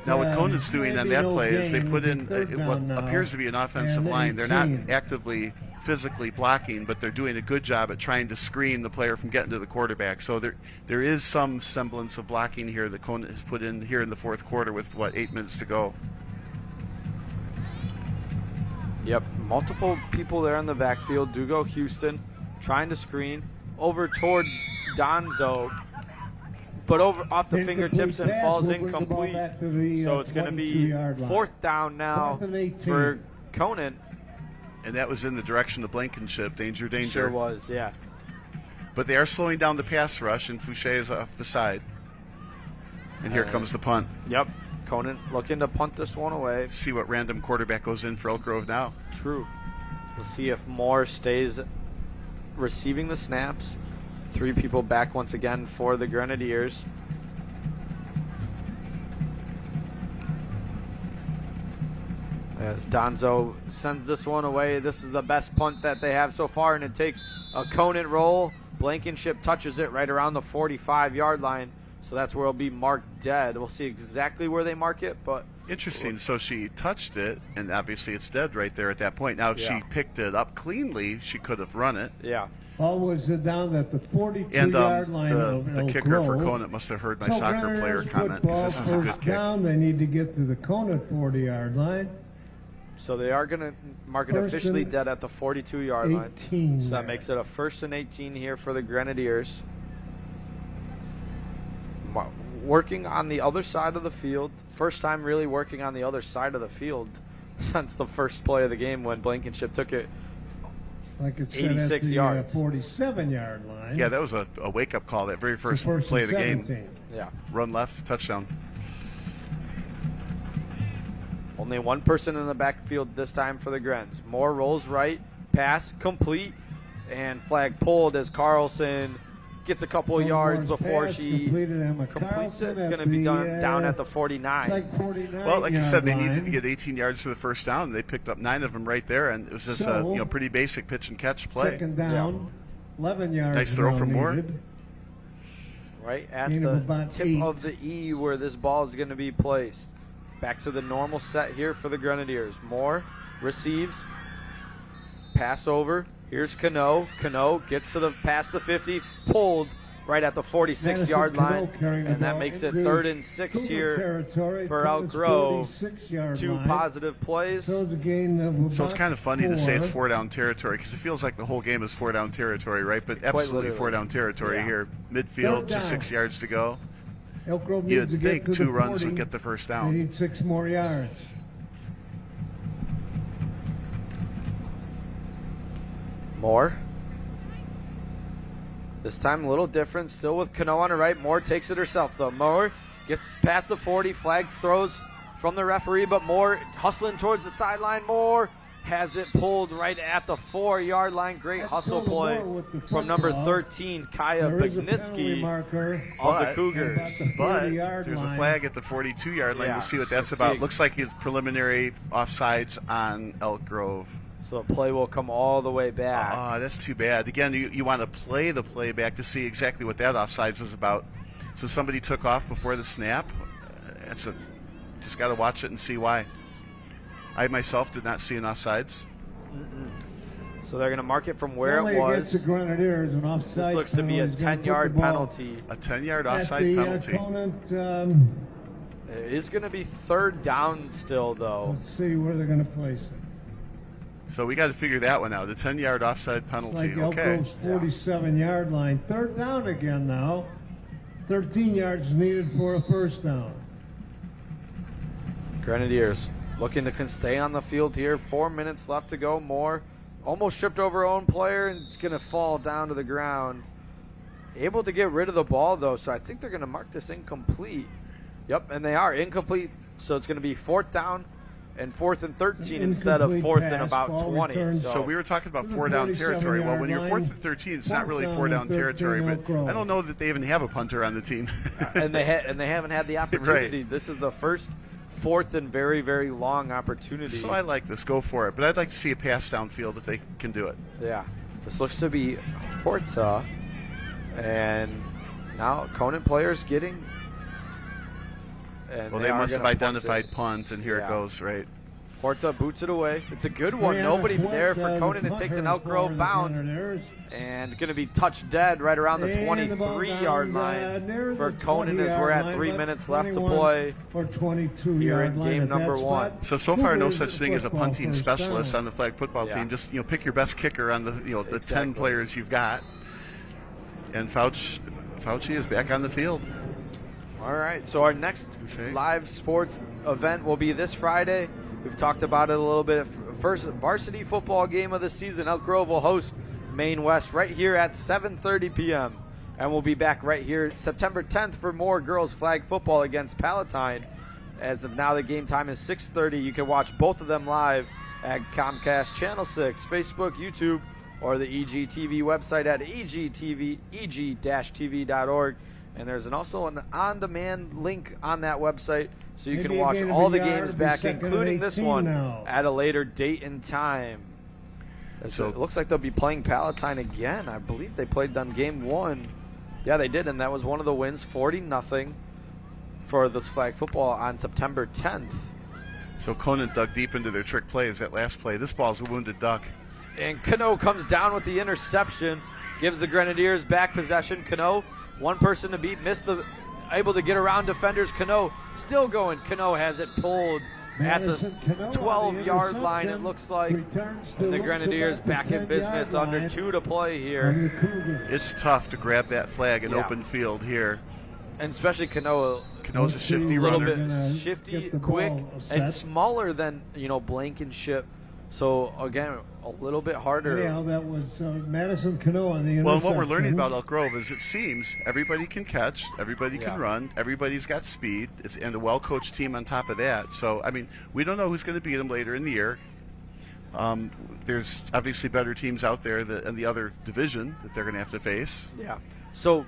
[SPEAKER 3] Now, what Conant's doing on
[SPEAKER 1] maybe
[SPEAKER 3] that
[SPEAKER 1] no
[SPEAKER 3] play is they
[SPEAKER 1] gain.
[SPEAKER 3] put in
[SPEAKER 1] Third
[SPEAKER 3] what
[SPEAKER 1] down now.
[SPEAKER 3] appears to be an offensive
[SPEAKER 1] And
[SPEAKER 3] line. They're not
[SPEAKER 1] 18.
[SPEAKER 3] actively physically blocking, but they're doing a good job at trying to screen the player from getting to the quarterback. So there is some semblance of blocking here that Conant has put in here in the fourth quarter with, 8 minutes to go.
[SPEAKER 2] Yep, multiple people there in the backfield. Dugo Houston trying to screen over towards Donzo, but over off the
[SPEAKER 1] Incomplete
[SPEAKER 2] fingertips and
[SPEAKER 1] pass
[SPEAKER 2] falls
[SPEAKER 1] will bring the ball
[SPEAKER 2] incomplete.
[SPEAKER 1] back to the,
[SPEAKER 2] So it's going to be
[SPEAKER 1] 22-yard line.
[SPEAKER 2] fourth down now
[SPEAKER 1] 4th and 18.
[SPEAKER 2] for Conant.
[SPEAKER 3] And that was in the direction of Blankenship. Danger, danger.
[SPEAKER 2] Sure was, yeah.
[SPEAKER 3] But they are slowing down the pass rush, and Fouché is off the side. And here comes the punt.
[SPEAKER 2] Yep, Conant looking to punt this one away.
[SPEAKER 3] See what random quarterback goes in for Elk Grove now.
[SPEAKER 2] True. We'll see if Moore stays receiving the snaps. 3 people back once again for the Grenadiers. As Donzo sends this one away, this is the best punt that they have so far, and it takes a Conant roll. Blankenship touches it right around the 45-yard line, so that's where it'll be marked dead. We'll see exactly where they mark it, but
[SPEAKER 3] Interesting. So she touched it, and obviously it's dead right there at that point. Now, if
[SPEAKER 2] Yeah.
[SPEAKER 3] she picked it up cleanly, she could have run it.
[SPEAKER 2] yeah.
[SPEAKER 1] Ball was down at the
[SPEAKER 3] And
[SPEAKER 1] 42-yard line of
[SPEAKER 3] the
[SPEAKER 1] Elk
[SPEAKER 3] kicker for
[SPEAKER 1] Grove.
[SPEAKER 3] Conant must have heard my
[SPEAKER 1] So
[SPEAKER 3] soccer
[SPEAKER 1] Grenadiers
[SPEAKER 3] player comment, because this is a
[SPEAKER 1] football,
[SPEAKER 3] good
[SPEAKER 1] first
[SPEAKER 3] kick.
[SPEAKER 1] down, they need to get to the Conant 40-yard line.
[SPEAKER 2] So they are going to mark it
[SPEAKER 1] First
[SPEAKER 2] officially
[SPEAKER 1] and
[SPEAKER 2] dead at the 42-yard line.
[SPEAKER 1] 18.
[SPEAKER 2] So that makes it a 1st and 18 here for the Grenadiers. Working on the other side of the field. First time really working on the other side of the field since the first play of the game when Blankenship took it.
[SPEAKER 1] Like it's
[SPEAKER 2] 86 yards.
[SPEAKER 1] 47-yard line.
[SPEAKER 3] Yeah, that was a wake-up call, that very first
[SPEAKER 1] First
[SPEAKER 3] play
[SPEAKER 1] and
[SPEAKER 3] of the game.
[SPEAKER 1] 17.
[SPEAKER 2] Yeah.
[SPEAKER 3] Run left, touchdown.
[SPEAKER 2] Only one person in the backfield this time for the Grens. Moore rolls right, pass complete, and flag pulled as Carlson gets a couple of yards before she completes it. It's going to be down at the 49.
[SPEAKER 1] Like 49.
[SPEAKER 3] Well, like you said, they needed to get 18 yards for the first down. And they picked up 9 of them right there, and it was just a pretty basic pitch and catch play.
[SPEAKER 1] Second down, 11 yards.
[SPEAKER 3] Nice throw from Moore.
[SPEAKER 2] Right at
[SPEAKER 1] Gain
[SPEAKER 2] the
[SPEAKER 1] of about
[SPEAKER 2] tip
[SPEAKER 1] 8.
[SPEAKER 2] of the E where this ball is going to be placed. Back to the normal set here for the Grenadiers. Moore receives, pass over. Here's Conant. Conant gets to the past the 50, pulled right at the 46-yard line, and that makes it 3rd and 6 here for Elk Grove. 2 positive plays.
[SPEAKER 3] So it's kind of funny to say it's 4-down territory because it feels like the whole game is 4-down territory, right? But absolutely 4-down territory here. Midfield, just 6 yards to go.
[SPEAKER 1] Elk Grove
[SPEAKER 3] You'd
[SPEAKER 1] needs to get
[SPEAKER 3] think
[SPEAKER 1] to
[SPEAKER 3] 2
[SPEAKER 1] the
[SPEAKER 3] runs
[SPEAKER 1] 40.
[SPEAKER 3] would get the first
[SPEAKER 1] They
[SPEAKER 3] down.
[SPEAKER 1] need 6 more yards.
[SPEAKER 2] Moore. This time a little different. Still with Conant on the right. Moore takes it herself, though. Moore gets past the 40. Flag throws from the referee, but Moore hustling towards the sideline. Moore has it pulled right at the 4-yard line. Great hustle play from number 13, Kaya Bagnitsky of the Cougars.
[SPEAKER 3] But there's a flag at the 42-yard line.
[SPEAKER 2] Yeah,
[SPEAKER 3] We'll see what that's
[SPEAKER 2] so
[SPEAKER 3] about.
[SPEAKER 2] see-
[SPEAKER 3] Looks like he's preliminary offsides on Elk Grove.
[SPEAKER 2] So the play will come all the way back.
[SPEAKER 3] That's too bad. Again, you want to play the play back to see exactly what that offsides was about. So somebody took off before the snap. Just got to watch it and see why. I myself did not see an offsides.
[SPEAKER 2] So they're going to mark it from where
[SPEAKER 1] Only
[SPEAKER 2] it
[SPEAKER 1] against the
[SPEAKER 2] was.
[SPEAKER 1] Grenadiers, an offside
[SPEAKER 2] This looks to be a
[SPEAKER 1] penalty is gonna put the
[SPEAKER 2] 10-yard
[SPEAKER 1] ball
[SPEAKER 2] penalty.
[SPEAKER 3] A 10-yard
[SPEAKER 1] at
[SPEAKER 3] offside
[SPEAKER 1] the,
[SPEAKER 3] penalty.
[SPEAKER 1] Conant,
[SPEAKER 2] It is going to be 3rd down still, though.
[SPEAKER 1] let's see where they're going to place it.
[SPEAKER 3] So we got to figure that one out. The 10-yard offside penalty.
[SPEAKER 1] Like Elk
[SPEAKER 3] Okay.
[SPEAKER 1] Grove's 47-yard line. 3rd down again now. 13 yards needed for a first down.
[SPEAKER 2] Grenadiers looking to stay on the field here. 4 minutes left to go. Moore almost tripped over her own player, and it's going to fall down to the ground. Able to get rid of the ball, though, so I think they're going to mark this incomplete. Yep, and they are incomplete, so it's going to be 4th down and 4th and 13 instead of 4th and about 20.
[SPEAKER 3] So we were talking about
[SPEAKER 1] To the
[SPEAKER 3] 4-down territory. Well, when you're 4th
[SPEAKER 1] line.
[SPEAKER 3] and 13, it's not really
[SPEAKER 1] 4th
[SPEAKER 3] 4-down
[SPEAKER 1] down,
[SPEAKER 3] territory.
[SPEAKER 1] 13
[SPEAKER 3] But
[SPEAKER 1] Elk Grove.
[SPEAKER 3] I don't know that they even have a punter on the team.
[SPEAKER 2] and they haven't had the opportunity.
[SPEAKER 3] Right.
[SPEAKER 2] This is the first 4th and very, very long opportunity.
[SPEAKER 3] So I like this. Go for it. But I'd like to see a pass downfield if they can do it.
[SPEAKER 2] Yeah. This looks to be Horta. And now Conant players getting. And
[SPEAKER 3] Well, they
[SPEAKER 2] are
[SPEAKER 3] must have
[SPEAKER 2] gonna punt
[SPEAKER 3] identified
[SPEAKER 2] it.
[SPEAKER 3] punt, and here
[SPEAKER 2] Yeah.
[SPEAKER 3] it goes, right?
[SPEAKER 2] Horta boots it away. It's a good one. Nobody there for Conant. It takes an Elk Grove bounce. And going to be touched dead right around the 23-yard line for Conant as we're at 3 minutes left to play
[SPEAKER 1] or 22
[SPEAKER 2] here
[SPEAKER 1] yard
[SPEAKER 2] in
[SPEAKER 1] line
[SPEAKER 2] game
[SPEAKER 1] at that
[SPEAKER 2] number
[SPEAKER 1] spot.
[SPEAKER 2] 1.
[SPEAKER 3] So far, no
[SPEAKER 1] Cougars
[SPEAKER 3] such
[SPEAKER 1] get
[SPEAKER 3] thing as a
[SPEAKER 1] football
[SPEAKER 3] punting
[SPEAKER 1] first
[SPEAKER 3] specialist
[SPEAKER 1] down.
[SPEAKER 3] on the flag football
[SPEAKER 2] Yeah.
[SPEAKER 3] team. Just pick your best kicker on the the 10
[SPEAKER 2] Exactly.
[SPEAKER 3] players you've got. And Fauci is back on the field.
[SPEAKER 2] All right, so our next
[SPEAKER 3] Touché.
[SPEAKER 2] live sports event will be this Friday. We've talked about it a little bit. First varsity football game of the season. Elk Grove will host Maine West right here at 7:30 p.m. And we'll be back right here September 10th for more girls flag football against Palatine. As of now, the game time is 6:30. You can watch both of them live at Comcast Channel 6, Facebook, YouTube, or the EGTV website at eg-tv.org. And there's also an on-demand link on that website, so you
[SPEAKER 1] Maybe
[SPEAKER 2] can
[SPEAKER 1] a
[SPEAKER 2] watch
[SPEAKER 1] gain of
[SPEAKER 2] all
[SPEAKER 1] a
[SPEAKER 2] the
[SPEAKER 1] yard,
[SPEAKER 2] games
[SPEAKER 1] be
[SPEAKER 2] back,
[SPEAKER 1] second and
[SPEAKER 2] including this
[SPEAKER 1] 18
[SPEAKER 2] one,
[SPEAKER 1] now.
[SPEAKER 2] at a later date and time. So it looks like they'll be playing Palatine again. I believe they played them game 1. Yeah, they did, and that was one of the wins, 40-0 for this flag football on September 10th.
[SPEAKER 3] So Conant dug deep into their trick plays. That last play, this ball's a wounded duck.
[SPEAKER 2] And Conant comes down with the interception, gives the Grenadiers back possession. Conant, one person to beat, able to get around defenders. Conant still going. Conant has it pulled at the
[SPEAKER 1] Madison Cano on the
[SPEAKER 2] 12-yard line, it
[SPEAKER 1] interception.
[SPEAKER 2] looks like.
[SPEAKER 1] Returns to
[SPEAKER 2] And the
[SPEAKER 1] looks
[SPEAKER 2] Grenadiers
[SPEAKER 1] about the
[SPEAKER 2] back in
[SPEAKER 1] 10-yard
[SPEAKER 2] business, under
[SPEAKER 1] line
[SPEAKER 2] 2 to play
[SPEAKER 1] on
[SPEAKER 2] here.
[SPEAKER 1] the Cougars.
[SPEAKER 3] It's tough to grab that flag in
[SPEAKER 2] Yeah.
[SPEAKER 3] open field here.
[SPEAKER 2] And especially Conant,
[SPEAKER 3] Conant's a shifty
[SPEAKER 2] a little
[SPEAKER 3] runner.
[SPEAKER 2] bit
[SPEAKER 1] Gonna
[SPEAKER 2] shifty,
[SPEAKER 1] get the
[SPEAKER 2] quick,
[SPEAKER 1] ball
[SPEAKER 2] and
[SPEAKER 1] set.
[SPEAKER 2] smaller than Blankenship. So again, a little bit harder.
[SPEAKER 1] Anyhow, that was Madison Cano on the interception.
[SPEAKER 3] Well, and what we're learning about Elk Grove is it seems everybody can catch, everybody can run, everybody's got speed, and a well-coached team on top of that. So, I mean, we don't know who's going to beat them later in the year. There's obviously better teams out there in the other division that they're going to have to face.
[SPEAKER 2] Yeah. So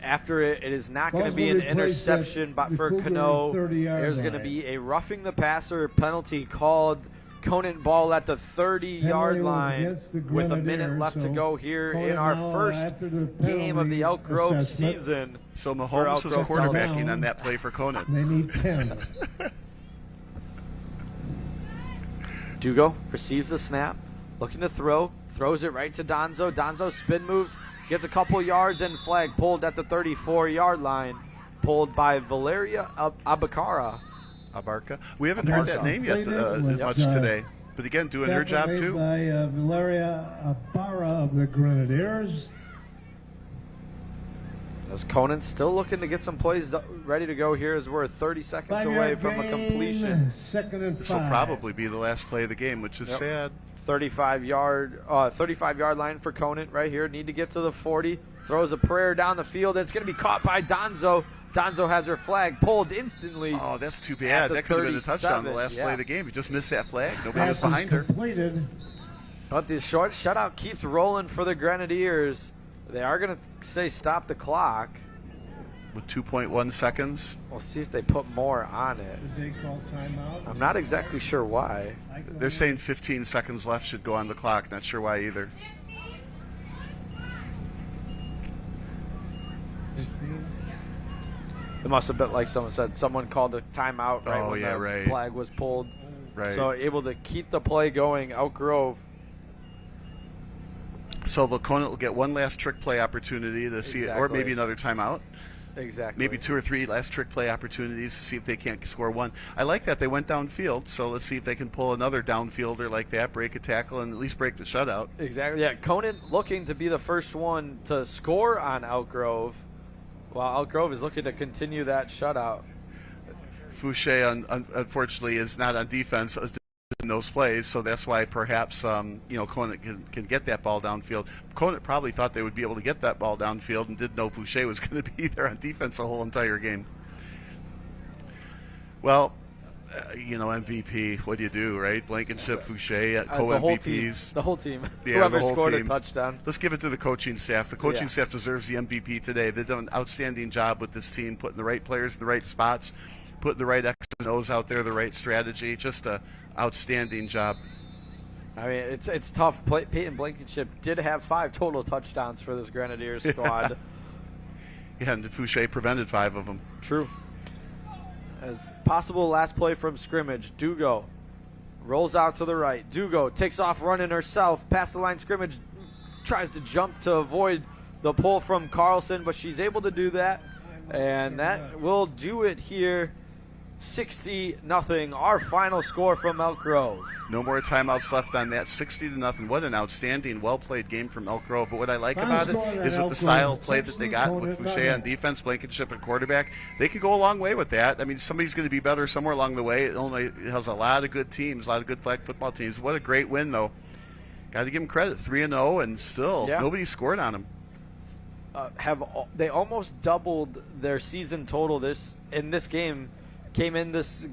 [SPEAKER 2] after it is not going to be an interception but for Cano. There's going to be a roughing the passer penalty called. Conant ball at the 30-yard line with a minute left to go here in our first game of the Elk Grove season.
[SPEAKER 3] So Mahomes is quarterbacking on that play for Conant.
[SPEAKER 1] They need 10.
[SPEAKER 2] Dugo receives the snap, looking to throw, throws it right to Donzo. Donzo spin moves, gets a couple yards, and flag pulled at the 34-yard line, pulled by Valeria Abacara.
[SPEAKER 3] Abarca. We haven't heard that name yet much today. But again, doing her job too.
[SPEAKER 1] By Valeria Abarca of the Grenadiers.
[SPEAKER 2] As Conant still looking to get some plays ready to go here as we're 30 seconds away from a completion.
[SPEAKER 1] Second and 5.
[SPEAKER 3] This will probably be the last play of the game, which is sad.
[SPEAKER 2] 35-yard line for Conant right here. Need to get to the 40. Throws a prayer down the field. It's going to be caught by Donzo. Donzo has her flag pulled instantly.
[SPEAKER 3] Oh, that's too bad. That could have been a touchdown the last play of the game. You just missed that flag. Nobody was behind her.
[SPEAKER 1] Completed.
[SPEAKER 2] But the short shutout keeps rolling for the Grenadiers. They are going to say stop the clock.
[SPEAKER 3] With 2.1 seconds.
[SPEAKER 2] We'll see if they put more on it.
[SPEAKER 1] Did they call timeout?
[SPEAKER 2] I'm not exactly sure why.
[SPEAKER 3] They're saying 15 seconds left should go on the clock. Not sure why either.
[SPEAKER 1] 15.
[SPEAKER 2] It must have been like someone said. Someone called a timeout when the flag was pulled.
[SPEAKER 3] Right.
[SPEAKER 2] So able to keep the play going. Elk Grove.
[SPEAKER 3] So the Conant will get one last trick play opportunity to see it, or maybe another timeout.
[SPEAKER 2] Exactly.
[SPEAKER 3] Maybe 2 or 3 last trick play opportunities to see if they can't score one. I like that they went downfield, so let's see if they can pull another downfielder like that, break a tackle, and at least break the shutout.
[SPEAKER 2] Exactly. Yeah, Conant looking to be the first one to score on Elk Grove, while Elk Grove is looking to continue that shutout.
[SPEAKER 3] Fouché, unfortunately, is not on defense in those plays, so that's why perhaps Conant can get that ball downfield. Conant probably thought they would be able to get that ball downfield and didn't know Fouché was going to be there on defense the whole entire game. Well, MVP, what do you do, right? Blankenship, Fouché, co-MVPs.
[SPEAKER 2] The whole team.
[SPEAKER 3] Yeah,
[SPEAKER 2] Whoever scored a touchdown.
[SPEAKER 3] Let's give it to the coaching staff. The coaching staff deserves the MVP today. They've done an outstanding job with this team, putting the right players in the right spots, putting the right X's and O's out there, the right strategy. Just a outstanding job.
[SPEAKER 2] I mean, it's tough. Peyton Blankenship did have 5 total touchdowns for this Grenadiers squad.
[SPEAKER 3] Yeah, and Fouché prevented 5 of them.
[SPEAKER 2] True. As possible last play from scrimmage, Dugo rolls out to the right. Dugo takes off running herself past the line scrimmage, tries to jump to avoid the pull from Carlson, but she's able to do that, and that will do it here. 60-0, our final score from Elk Grove.
[SPEAKER 3] No more timeouts left on that. 60-0. What an outstanding, well-played game from Elk Grove. But what I like about it is with the style of play that they got with Fouché on defense, Blankenship at quarterback, they could go a long way with that. I mean, somebody's going to be better somewhere along the way. Illinois has a lot of good teams, a lot of good flag football teams. What a great win, though. Got to give them credit. 3-0, and still nobody scored on them.
[SPEAKER 2] They almost doubled their season total in this game. Came in this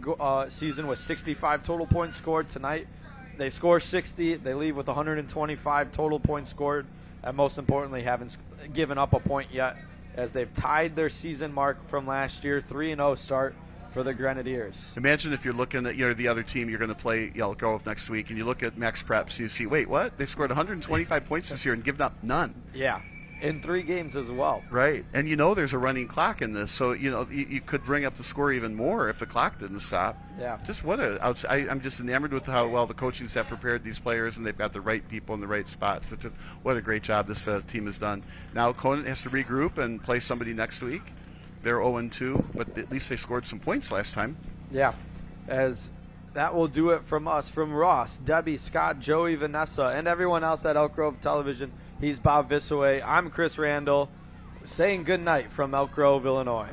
[SPEAKER 2] season with 65 total points scored. Tonight they score 60. They leave with 125 total points scored, and most importantly haven't given up a point yet, as they've tied their season mark from last year. 3-0 start for the Grenadiers.
[SPEAKER 3] Imagine if you're looking at the other team you're going to play Elk Grove next week, and you look at Max Preps, you see, wait, what? They scored 125 points this year and given up none.
[SPEAKER 2] Yeah. In 3 games as well.
[SPEAKER 3] Right. And there's a running clock in this, so you could bring up the score even more if the clock didn't stop.
[SPEAKER 2] Yeah.
[SPEAKER 3] Just I'm just enamored with how well the coaching staff prepared these players, and they've got the right people in the right spots. Just what a great job this team has done. Now Conant has to regroup and play somebody next week. They're 0-2, but at least they scored some points last time.
[SPEAKER 2] Yeah. As that will do it from us, from Ross, Debbie, Scott, Joey, Vanessa, and everyone else at Elk Grove Television. He's Bob Visaway. I'm Chris Randall, saying good night from Elk Grove, Illinois.